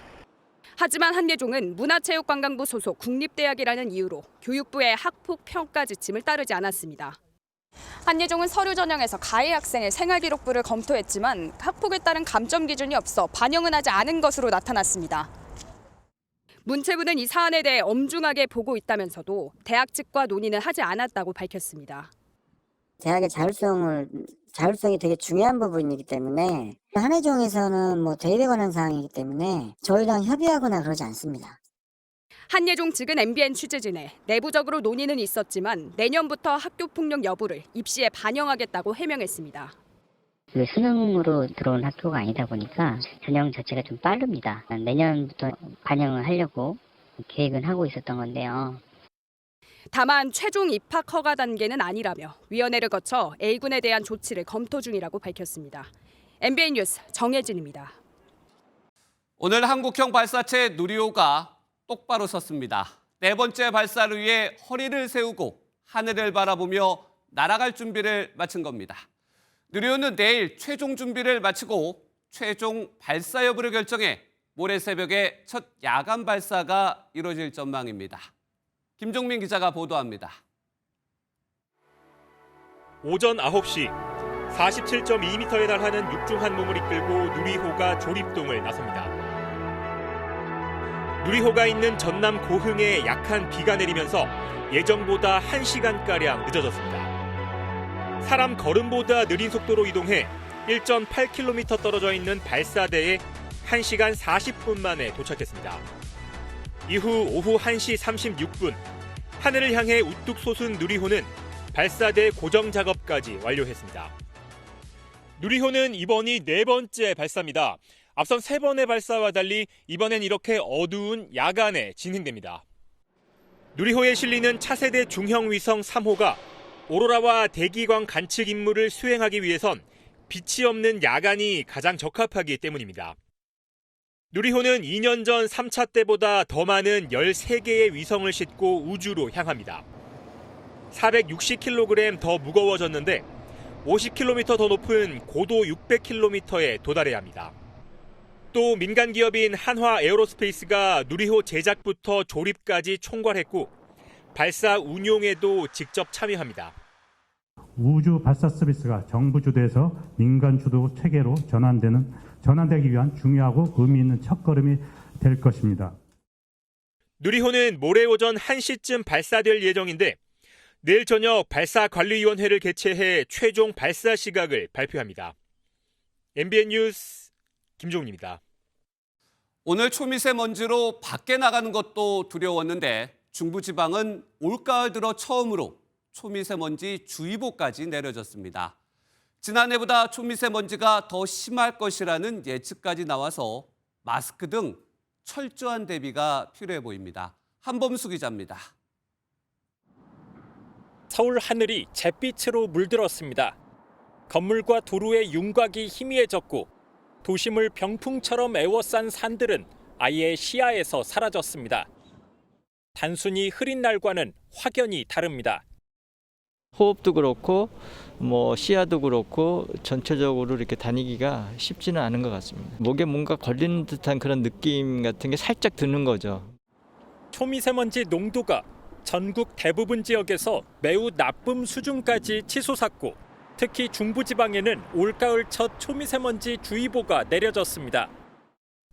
하지만 한예종은 문화체육관광부 소속 국립대학이라는 이유로 교육부의 학폭 평가 지침을 따르지 않았습니다. 한예종은 서류 전형에서 가해 학생의 생활기록부를 검토했지만 학폭에 따른 감점 기준이 없어 반영은 하지 않은 것으로 나타났습니다. 문체부는 이 사안에 대해 엄중하게 보고 있다면서도 대학 측과 논의는 하지 않았다고 밝혔습니다. 대학의 자율성이 되게 중요한 부분이기 때문에 한예종에서는 대입에 관한 사항이기 때문에 저희랑 협의하거나 그러지 않습니다. 한예종 측은 MBN 취재진에 내부적으로 논의는 있었지만 내년부터 학교폭력 여부를 입시에 반영하겠다고 해명했습니다. 수능으로 들어온 학교가 아니다 보니까 전형 자체가 좀 빠릅니다. 내년부터 반영을 하려고 계획은 하고 있었던 건데요. 다만 최종 입학 허가 단계는 아니라며 위원회를 거쳐 A군에 대한 조치를 검토 중이라고 밝혔습니다. MBN 뉴스 정혜진입니다. 오늘 한국형 발사체 누리호가 똑바로 섰습니다. 네 번째 발사를 위해 허리를 세우고 하늘을 바라보며 날아갈 준비를 마친 겁니다. 누리호는 내일 최종 준비를 마치고 최종 발사 여부를 결정해 모레 새벽에 첫 야간 발사가 이루어질 전망입니다. 김종민 기자가 보도합니다. 오전 9시 47.2m에 달하는 육중한 몸을 이끌고 누리호가 조립동을 나섭니다. 누리호가 있는 전남 고흥에 약한 비가 내리면서 예정보다 1시간가량 늦어졌습니다. 사람 걸음보다 느린 속도로 이동해 1.8km 떨어져 있는 발사대에 1시간 40분 만에 도착했습니다. 이후 오후 1시 36분 하늘을 향해 우뚝 솟은 누리호는 발사대 고정 작업까지 완료했습니다. 누리호는 이번이 4번째 발사입니다. 앞선 3번의 발사와 달리 이번엔 이렇게 어두운 야간에 진행됩니다. 누리호에 실리는 차세대 중형 위성 3호가 오로라와 대기광 관측 임무를 수행하기 위해선 빛이 없는 야간이 가장 적합하기 때문입니다. 누리호는 2년 전 3차 때보다 더 많은 13개의 위성을 싣고 우주로 향합니다. 460kg 더 무거워졌는데 50km 더 높은 고도 600km에 도달해야 합니다. 또 민간 기업인 한화 에어로스페이스가 누리호 제작부터 조립까지 총괄했고 발사 운용에도 직접 참여합니다. 우주 발사 서비스가 정부 주도에서 민간 주도 체계로 전환되기 위한 중요하고 의미 있는 첫걸음이 될 것입니다. 누리호는 모레 오전 1시쯤 발사될 예정인데 내일 저녁 발사관리위원회를 개최해 최종 발사 시각을 발표합니다. MBN 뉴스 김종훈입니다. 오늘 초미세먼지로 밖에 나가는 것도 두려웠는데 중부지방은 올가을 들어 처음으로 초미세먼지 주의보까지 내려졌습니다. 지난해보다 초미세먼지가 더 심할 것이라는 예측까지 나와서 마스크 등 철저한 대비가 필요해 보입니다. 한범수 기자입니다. 서울 하늘이 잿빛으로 물들었습니다. 건물과 도로의 윤곽이 희미해졌고 도심을 병풍처럼 에워싼 산들은 아예 시야에서 사라졌습니다. 단순히 흐린 날과는 확연히 다릅니다. 호흡도 그렇고 시야도 그렇고 전체적으로 이렇게 다니기가 쉽지는 않은 것 같습니다. 목에 뭔가 걸리는 듯한 그런 느낌 같은 게 살짝 드는 거죠. 초미세먼지 농도가 전국 대부분 지역에서 매우 나쁨 수준까지 치솟았고 특히 중부지방에는 올가을 첫 초미세먼지 주의보가 내려졌습니다.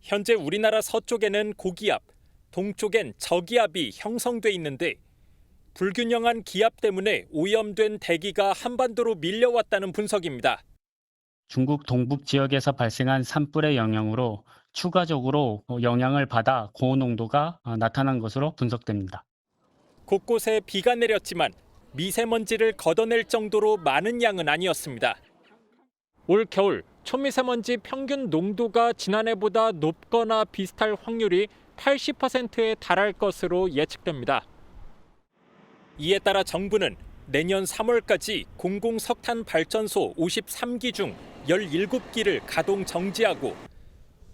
현재 우리나라 서쪽에는 고기압, 동쪽엔 저기압이 형성돼 있는데 불균형한 기압 때문에 오염된 대기가 한반도로 밀려왔다는 분석입니다. 중국 동북 지역에서 발생한 산불의 영향으로 추가적으로 영향을 받아 고농도가 나타난 것으로 분석됩니다. 곳곳에 비가 내렸지만 미세먼지를 걷어낼 정도로 많은 양은 아니었습니다. 올 겨울 초미세먼지 평균 농도가 지난해보다 높거나 비슷할 확률이 80%에 달할 것으로 예측됩니다. 이에 따라 정부는 내년 3월까지 공공석탄 발전소 53기 중 17기를 가동 정지하고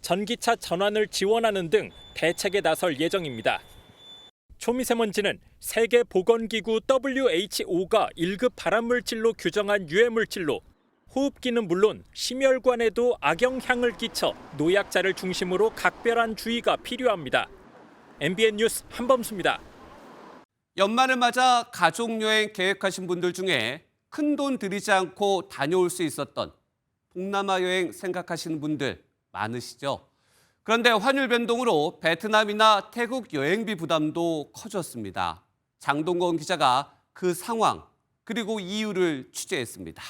전기차 전환을 지원하는 등 대책에 나설 예정입니다. 초미세먼지는 세계보건기구 WHO가 1급 발암물질로 규정한 유해물질로 호흡기는 물론 심혈관에도 악영향을 끼쳐 노약자를 중심으로 각별한 주의가 필요합니다. MBN 뉴스 한범수입니다. 연말을 맞아 가족여행 계획하신 분들 중에 큰돈 들이지 않고 다녀올 수 있었던 동남아 여행 생각하시는 분들 많으시죠? 그런데 환율 변동으로 베트남이나 태국 여행비 부담도 커졌습니다. 장동건 기자가 그 상황 그리고 이유를 취재했습니다.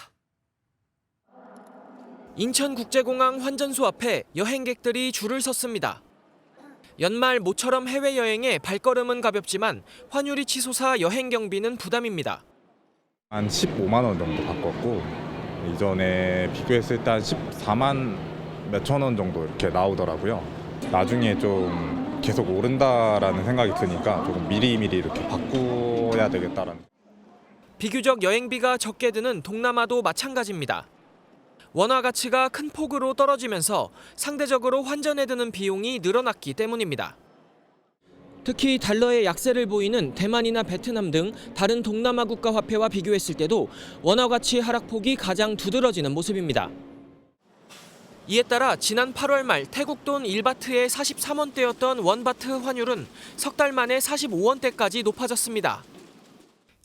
인천국제공항 환전소 앞에 여행객들이 줄을 섰습니다. 연말 모처럼 해외여행에 발걸음은 가볍지만 환율이 치솟아 여행 경비는 부담입니다. 한 15만 원 정도 바꿨고 이전에 비교했을 때 한 14만 몇천 원 정도 이렇게 나오더라고요. 나중에 좀 계속 오른다라는 생각이 드니까 조금 미리미리 이렇게 바꿔야 되겠다라는. 비교적 여행비가 적게 드는 동남아도 마찬가지입니다. 원화 가치가 큰 폭으로 떨어지면서 상대적으로 환전에 드는 비용이 늘어났기 때문입니다. 특히 달러의 약세를 보이는 대만이나 베트남 등 다른 동남아 국가 화폐와 비교했을 때도 원화 가치 하락폭이 가장 두드러지는 모습입니다. 이에 따라 지난 8월 말 태국 돈 1바트에 43원대였던 원바트 환율은 석 달 만에 45원대까지 높아졌습니다.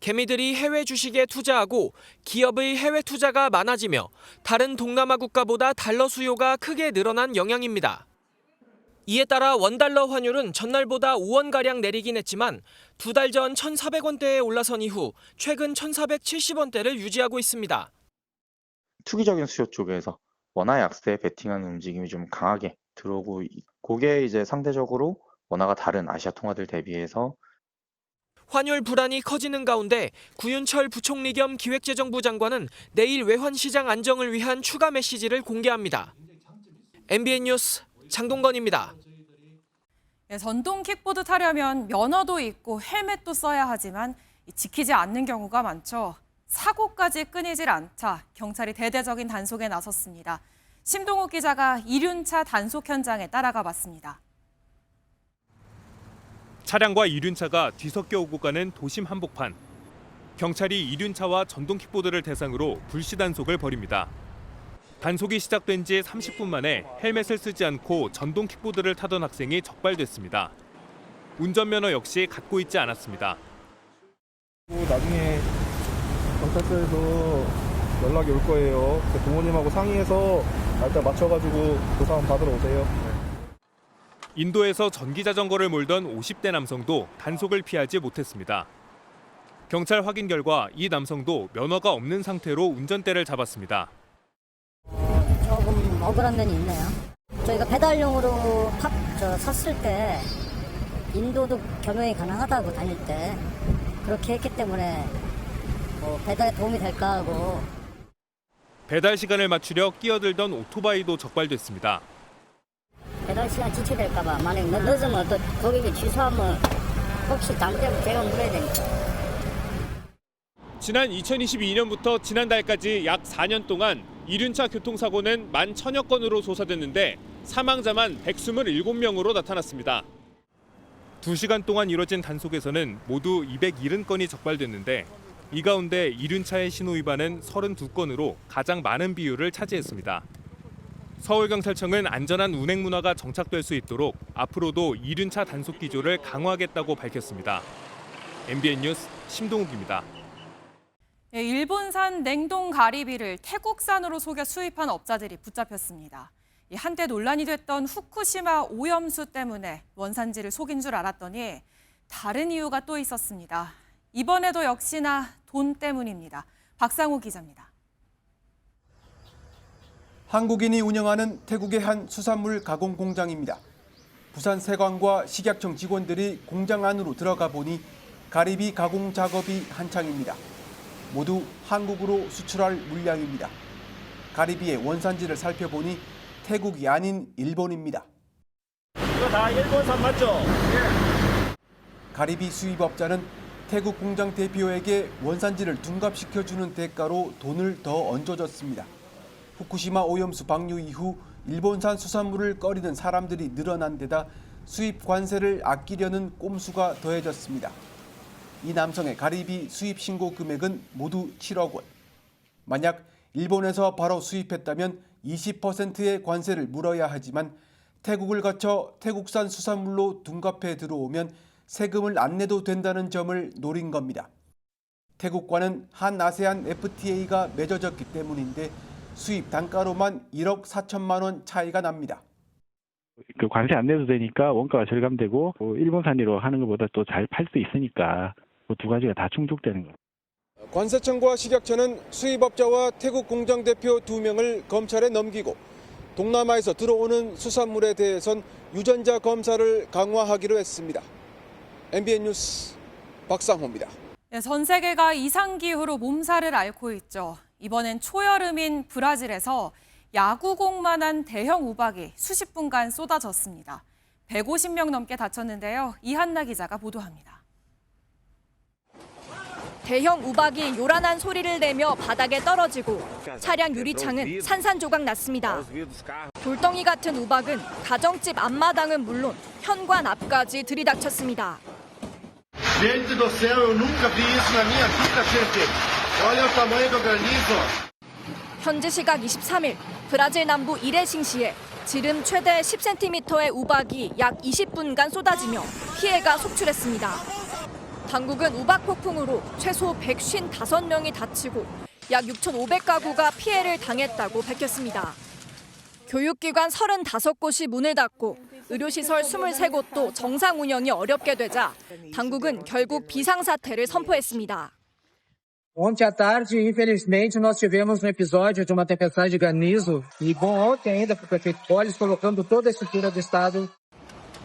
개미들이 해외 주식에 투자하고 기업의 해외 투자가 많아지며 다른 동남아 국가보다 달러 수요가 크게 늘어난 영향입니다. 이에 따라 원달러 환율은 전날보다 5원가량 내리긴 했지만 두 달 전 1,400원대에 올라선 이후 최근 1,470원대를 유지하고 있습니다. 투기적인 수요 쪽에서 원화 약세에 베팅하는 움직임이 좀 강하게 들어오고 그게 이제 상대적으로 원화가 다른 아시아 통화들 대비해서 환율 불안이 커지는 가운데 구윤철 부총리 겸 기획재정부 장관은 내일 외환시장 안정을 위한 추가 메시지를 공개합니다. MBN 뉴스 장동건입니다. 전동 킥보드 타려면 면허도 있고 헬멧도 써야 하지만 지키지 않는 경우가 많죠. 사고까지 끊이질 않자 경찰이 대대적인 단속에 나섰습니다. 심동욱 기자가 이륜차 단속 현장에 따라가 봤습니다. 차량과 이륜차가 뒤섞여 오고 가는 도심 한복판. 경찰이 이륜차와 전동 킥보드를 대상으로 불시 단속을 벌입니다. 단속이 시작된 지 30분 만에 헬멧을 쓰지 않고 전동 킥보드를 타던 학생이 적발됐습니다. 운전면허 역시 갖고 있지 않았습니다. 나중에 경찰서에서 연락이 올 거예요. 부모님하고 상의해서 날짜 맞춰가지고 조사함 받으러 오세요. 인도에서 전기자전거를 몰던 50대 남성도 단속을 피하지 못했습니다. 경찰 확인 결과 이 남성도 면허가 없는 상태로 운전대를 잡았습니다. 조금 억울한 면이 있네요. 저희가 배달용으로 샀을 때 인도도 겸용이 가능하다고 다닐 때 그렇게 했기 때문에 배달에 도움이 될까 하고. 배달 시간을 맞추려 끼어들던 오토바이도 적발됐습니다. 배달 시간 지체될까 봐 만약 늦으면 또 고객이 취소하면 혹시 잘못되면 제가 물어야 되니까. 지난 2022년부터 지난달까지 약 4년 동안 이륜차 교통사고는 11,000여 건으로 조사됐는데 사망자만 127명으로 나타났습니다. 2시간 동안 이뤄진 단속에서는 모두 270건이 적발됐는데 이 가운데 이륜차의 신호위반은 32건으로 가장 많은 비율을 차지했습니다. 서울경찰청은 안전한 운행 문화가 정착될 수 있도록 앞으로도 이륜차 단속 기조를 강화하겠다고 밝혔습니다. MBN 뉴스 심동욱입니다. 일본산 냉동 가리비를 태국산으로 속여 수입한 업자들이 붙잡혔습니다. 한때 논란이 됐던 후쿠시마 오염수 때문에 원산지를 속인 줄 알았더니 다른 이유가 또 있었습니다. 이번에도 역시나 돈 때문입니다. 박상호 기자입니다. 한국인이 운영하는 태국의 한 수산물 가공 공장입니다. 부산 세관과 식약청 직원들이 공장 안으로 들어가 보니 가리비 가공 작업이 한창입니다. 모두 한국으로 수출할 물량입니다. 가리비의 원산지를 살펴보니 태국이 아닌 일본입니다. 이거 다 일본산 맞죠? 네. 가리비 수입업자는 태국 공장 대표에게 원산지를 둔갑시켜주는 대가로 돈을 더 얹어줬습니다. 후쿠시마 오염수 방류 이후 일본산 수산물을 꺼리는 사람들이 늘어난 데다 수입 관세를 아끼려는 꼼수가 더해졌습니다. 이 남성의 가리비 수입 신고 금액은 모두 7억 원. 만약 일본에서 바로 수입했다면 20%의 관세를 물어야 하지만 태국을 거쳐 태국산 수산물로 둔갑해 들어오면 세금을 안 내도 된다는 점을 노린 겁니다. 태국과는 한 아세안 FTA가 맺어졌기 때문인데 수입 단가로만 1억 4천만 원 차이가 납니다. 그 관세 안 내도 되니까 원가가 절감되고 일본산으로 하는 것보다 또 잘 팔 수 있으니까 그 두 가지가 다 충족되는 거예요. 관세청과 식약처는 수입업자와 태국 공장 대표 2명을 검찰에 넘기고 동남아에서 들어오는 수산물에 대해선 유전자 검사를 강화하기로 했습니다. MBN 뉴스 박상호입니다. 전 세계가 이상기후로 몸살을 앓고 있죠. 이번엔 초여름인 브라질에서 야구공만한 대형 우박이 수십 분간 쏟아졌습니다. 150명 넘게 다쳤는데요. 이한나 기자가 보도합니다. 대형 우박이 요란한 소리를 내며 바닥에 떨어지고 차량 유리창은 산산조각 났습니다. 돌덩이 같은 우박은 가정집 앞마당은 물론 현관 앞까지 들이닥쳤습니다. Gente do céu, eu nunca vi isso na minha vida, gente. Olha o tamanho do granizo. 현지 시각 23일 브라질 남부 이레싱시에 지름 최대 10cm의 우박이 약 20분간 쏟아지며 피해가 속출했습니다. 당국은 우박 폭풍으로 최소 155명이 다치고 약 6,500가구가 피해를 당했다고 밝혔습니다. 교육기관 35곳이 문을 닫고 의료시설 23곳도 정상 운영이 어렵게 되자 당국은 결국 비상사태를 선포했습니다. Ontem à tarde, infelizmente, nós tivemos um episódio de uma tempestade de granizo. E bom, ontem ainda, o prefeito Polis colocando toda a estrutura do estado.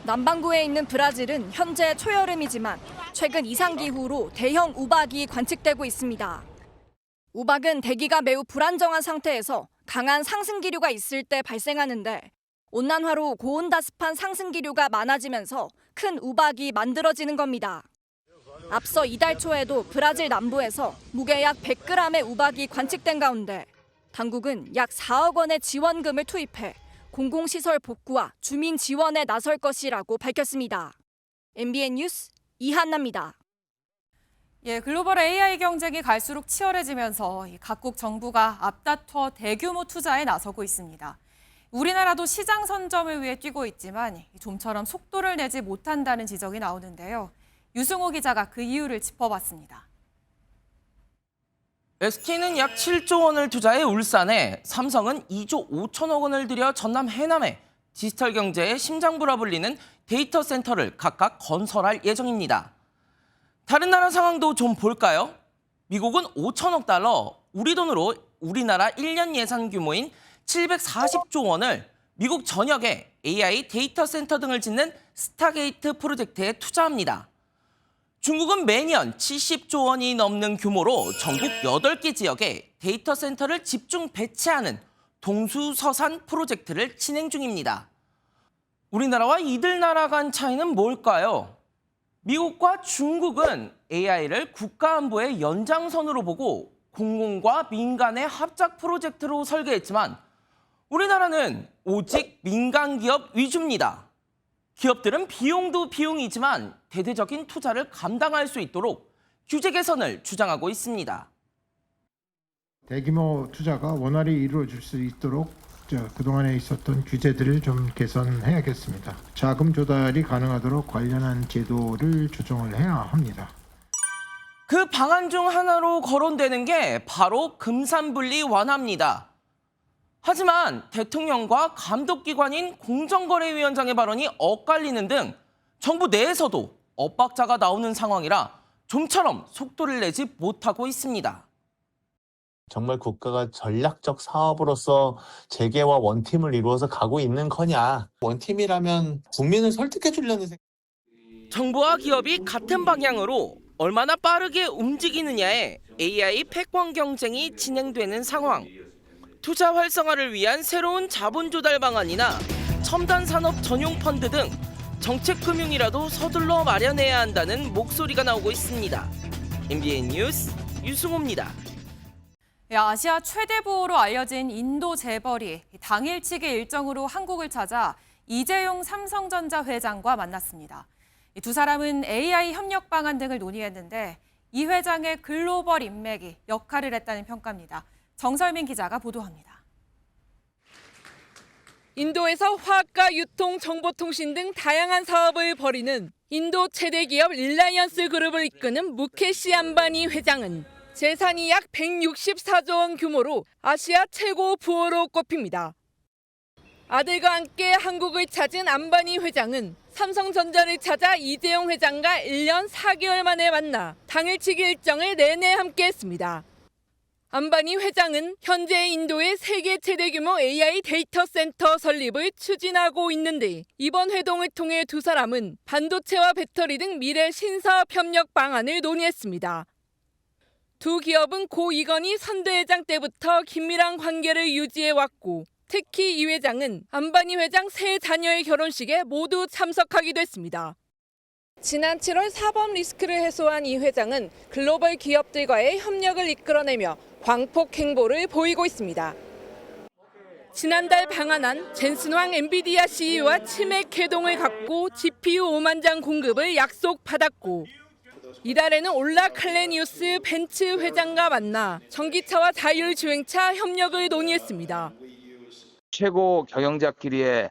남반구에 있는 브라질은 현재 초여름이지만 최근 이상기후로 대형 우박이 관측되고 있습니다. 우박은 대기가 매우 불안정한 상태에서 강한 상승기류가 있을 때 발생하는데 온난화로 고온다습한 상승기류가 많아지면서 큰 우박이 만들어지는 겁니다. 앞서 이달 초에도 브라질 남부에서 무게 약 100g의 우박이 관측된 가운데 당국은 약 4억 원의 지원금을 투입해 공공시설 복구와 주민 지원에 나설 것이라고 밝혔습니다. MBN 뉴스 이한나입니다. 글로벌 AI 경쟁이 갈수록 치열해지면서 각국 정부가 앞다퉈 대규모 투자에 나서고 있습니다. 우리나라도 시장 선점을 위해 뛰고 있지만 좀처럼 속도를 내지 못한다는 지적이 나오는데요. 유승호 기자가 그 이유를 짚어봤습니다. SK는 약 7조 원을 투자해 울산에, 삼성은 2조 5천억 원을 들여 전남 해남에 디지털 경제의 심장부라 불리는 데이터 센터를 각각 건설할 예정입니다. 다른 나라 상황도 좀 볼까요? 미국은 5천억 달러, 우리 돈으로 우리나라 1년 예산 규모인 740조 원을 미국 전역에 AI 데이터 센터 등을 짓는 스타게이트 프로젝트에 투자합니다. 중국은 매년 70조 원이 넘는 규모로 전국 8개 지역에 데이터 센터를 집중 배치하는 동수서산 프로젝트를 진행 중입니다. 우리나라와 이들 나라 간 차이는 뭘까요? 미국과 중국은 AI를 국가안보의 연장선으로 보고 공공과 민간의 합작 프로젝트로 설계했지만 우리나라는 오직 민간 기업 위주입니다. 기업들은 비용도 비용이지만 대대적인 투자를 감당할 수 있도록 규제 개선을 주장하고 있습니다. 대규모 투자가 원활히 이루어질 수 있도록 그동안에 있었던 규제들을 좀 개선해야겠습니다. 자금 조달이 가능하도록 관련한 제도를 조정을 해야 합니다. 그 방안 중 하나로 거론되는 게 바로 금산분리 완화입니다. 하지만 대통령과 감독기관인 공정거래위원장의 발언이 엇갈리는 등 정부 내에서도 엇박자가 나오는 상황이라 좀처럼 속도를 내지 못하고 있습니다. 정말 국가가 전략적 사업으로서 재계와 원팀을 이루어서 가고 있는 거냐. 원팀이라면 국민을 설득해 주려는 생각. 정부와 기업이 같은 방향으로 얼마나 빠르게 움직이느냐에 AI 패권 경쟁이 진행되는 상황. 투자 활성화를 위한 새로운 자본 조달 방안이나 첨단 산업 전용 펀드 등 정책 금융이라도 서둘러 마련해야 한다는 목소리가 나오고 있습니다. MBN 뉴스 유승호입니다. 아시아 최대 부호로 알려진 인도 재벌이 당일치기 일정으로 한국을 찾아 이재용 삼성전자 회장과 만났습니다. 두 사람은 AI 협력 방안 등을 논의했는데 이 회장의 글로벌 인맥이 역할을 했다는 평가입니다. 정설민 기자가 보도합니다. 인도에서 화학과 유통, 정보통신 등 다양한 사업을 벌이는 인도 최대 기업 릴라이언스 그룹을 이끄는 무케시 암바니 회장은 재산이 약 164조 원 규모로 아시아 최고 부호로 꼽힙니다. 아들과 함께 한국을 찾은 암바니 회장은 삼성전자를 찾아 이재용 회장과 1년 4개월 만에 만나 당일치기 일정을 내내 함께했습니다. 암바니 회장은 현재 인도의 세계 최대 규모 AI 데이터 센터 설립을 추진하고 있는데 이번 회동을 통해 두 사람은 반도체와 배터리 등 미래 신사업 협력 방안을 논의했습니다. 두 기업은 고 이건희 선대회장 때부터 긴밀한 관계를 유지해왔고 특히 이 회장은 암바니 회장 세 자녀의 결혼식에 모두 참석하기도 했습니다. 지난 7월 사법 리스크를 해소한 이 회장은 글로벌 기업들과의 협력을 이끌어내며 광폭 행보를 보이고 있습니다. 지난달 방한한 젠슨왕 엔비디아 CEO와 치맥 회동을 갖고 GPU 5만 장 공급을 약속받았고 이달에는 올라 칼레니우스 벤츠 회장과 만나 전기차와 자율주행차 협력을 논의했습니다. 최고 경영자끼리의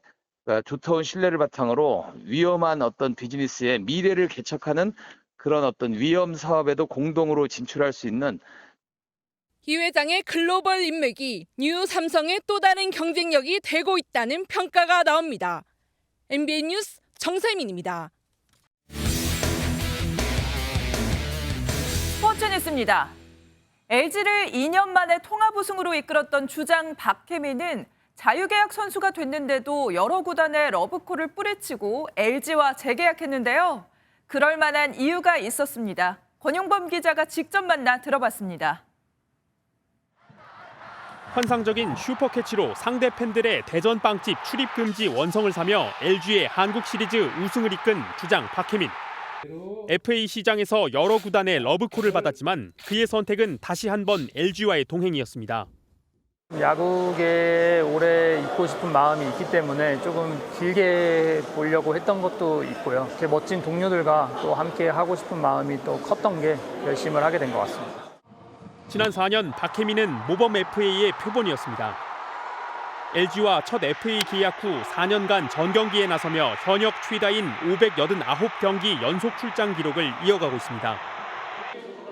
두터운 신뢰를 바탕으로 위험한 어떤 비즈니스의 미래를 개척하는 그런 어떤 위험 사업에도 공동으로 진출할 수 있는 이 회장의 글로벌 인맥이 뉴 삼성의 또 다른 경쟁력이 되고 있다는 평가가 나옵니다. MBN 뉴스 정설민입니다. 스포츠 뉴스입니다. LG를 2년 만에 통합 우승으로 이끌었던 주장 박혜민은 자유계약 선수가 됐는데도 여러 구단에 러브콜을 뿌리치고 LG와 재계약했는데요. 그럴 만한 이유가 있었습니다. 권용범 기자가 직접 만나 들어봤습니다. 환상적인 슈퍼캐치로 상대 팬들의 대전 빵집 출입 금지 원성을 사며 LG의 한국 시리즈 우승을 이끈 주장 박혜민. FA 시장에서 여러 구단의 러브콜을 받았지만 그의 선택은 다시 한번 LG와의 동행이었습니다. 야구계에 오래 있고 싶은 마음이 있기 때문에 조금 길게 보려고 했던 것도 있고요. 제 멋진 동료들과 또 함께 하고 싶은 마음이 또 컸던 게 결심을 하게 된 것 같습니다. 지난 4년 박혜민은 모범 FA의 표본이었습니다. LG와 첫 FA 계약 후 4년간 전 경기에 나서며 현역 최다인 589경기 연속 출장 기록을 이어가고 있습니다.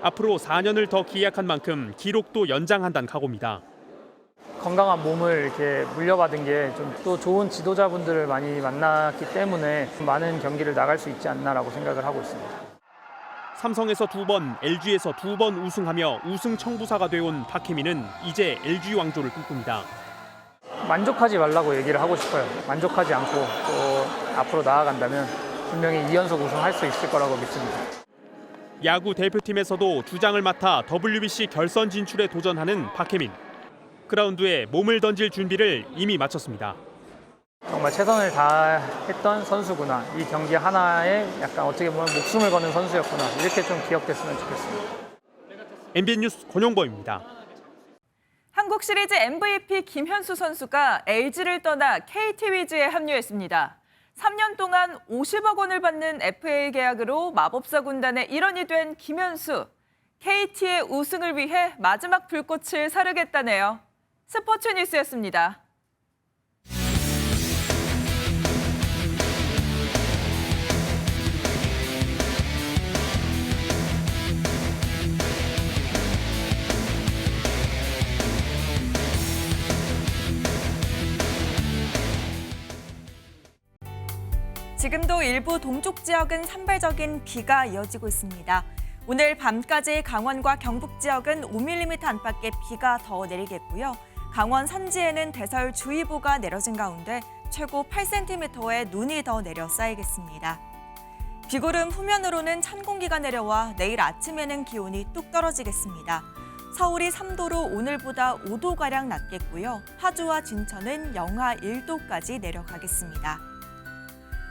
앞으로 4년을 더 계약한 만큼 기록도 연장한다는 각오입니다. 건강한 몸을 이렇게 물려받은 게 좀 또 좋은 지도자분들을 많이 만났기 때문에 많은 경기를 나갈 수 있지 않나라고 생각을 하고 있습니다. 삼성에서 2번, LG에서 2번 우승하며 우승 청부사가 되어온 박혜민은 이제 LG 왕조를 꿈꿉니다. 만족하지 말라고 얘기를 하고 싶어요. 만족하지 않고 또 앞으로 나아간다면 분명히 2연속 우승할 수 있을 거라고 믿습니다. 야구 대표팀에서도 주장을 맡아 WBC 결선 진출에 도전하는 박혜민. 그라운드에 몸을 던질 준비를 이미 마쳤습니다. 정말 최선을 다했던 선수구나. 이 경기 하나에 약간 어떻게 보면 목숨을 거는 선수였구나. 이렇게 좀 기억됐으면 좋겠습니다. MBN 뉴스 권용범입니다. 한국 시리즈 MVP 김현수 선수가 LG를 떠나 KT 위즈에 합류했습니다. 3년 동안 50억 원을 받는 FA 계약으로 마법사 군단의 일원이 된 김현수. KT의 우승을 위해 마지막 불꽃을 사르겠다네요. 스포츠 뉴스였습니다. 지금도 일부 동쪽 지역은 산발적인 비가 이어지고 있습니다. 오늘 밤까지 강원과 경북 지역은 5mm 안팎의 비가 더 내리겠고요. 강원 산지에는 대설주의보가 내려진 가운데 최고 8cm의 눈이 더 내려 쌓이겠습니다. 비구름 후면으로는 찬 공기가 내려와 내일 아침에는 기온이 뚝 떨어지겠습니다. 서울이 3도로 오늘보다 5도가량 낮겠고요. 파주와 진천은 영하 1도까지 내려가겠습니다.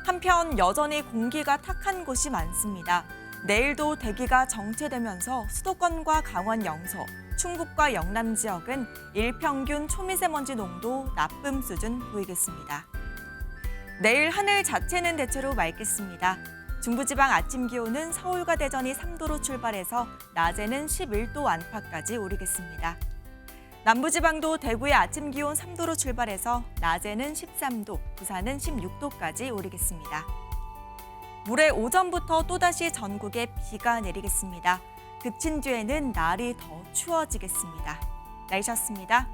한편 여전히 공기가 탁한 곳이 많습니다. 내일도 대기가 정체되면서 수도권과 강원 영서, 충북과 영남 지역은 일평균 초미세먼지 농도 나쁨 수준 보이겠습니다. 내일 하늘 자체는 대체로 맑겠습니다. 중부지방 아침 기온은 서울과 대전이 3도로 출발해서 낮에는 11도 안팎까지 오르겠습니다. 남부지방도 대구의 아침 기온 3도로 출발해서 낮에는 13도, 부산은 16도까지 오르겠습니다. 모레 오전부터 또다시 전국에 비가 내리겠습니다. 그친 뒤에는 날이 더 추워지겠습니다. 날씨였습니다.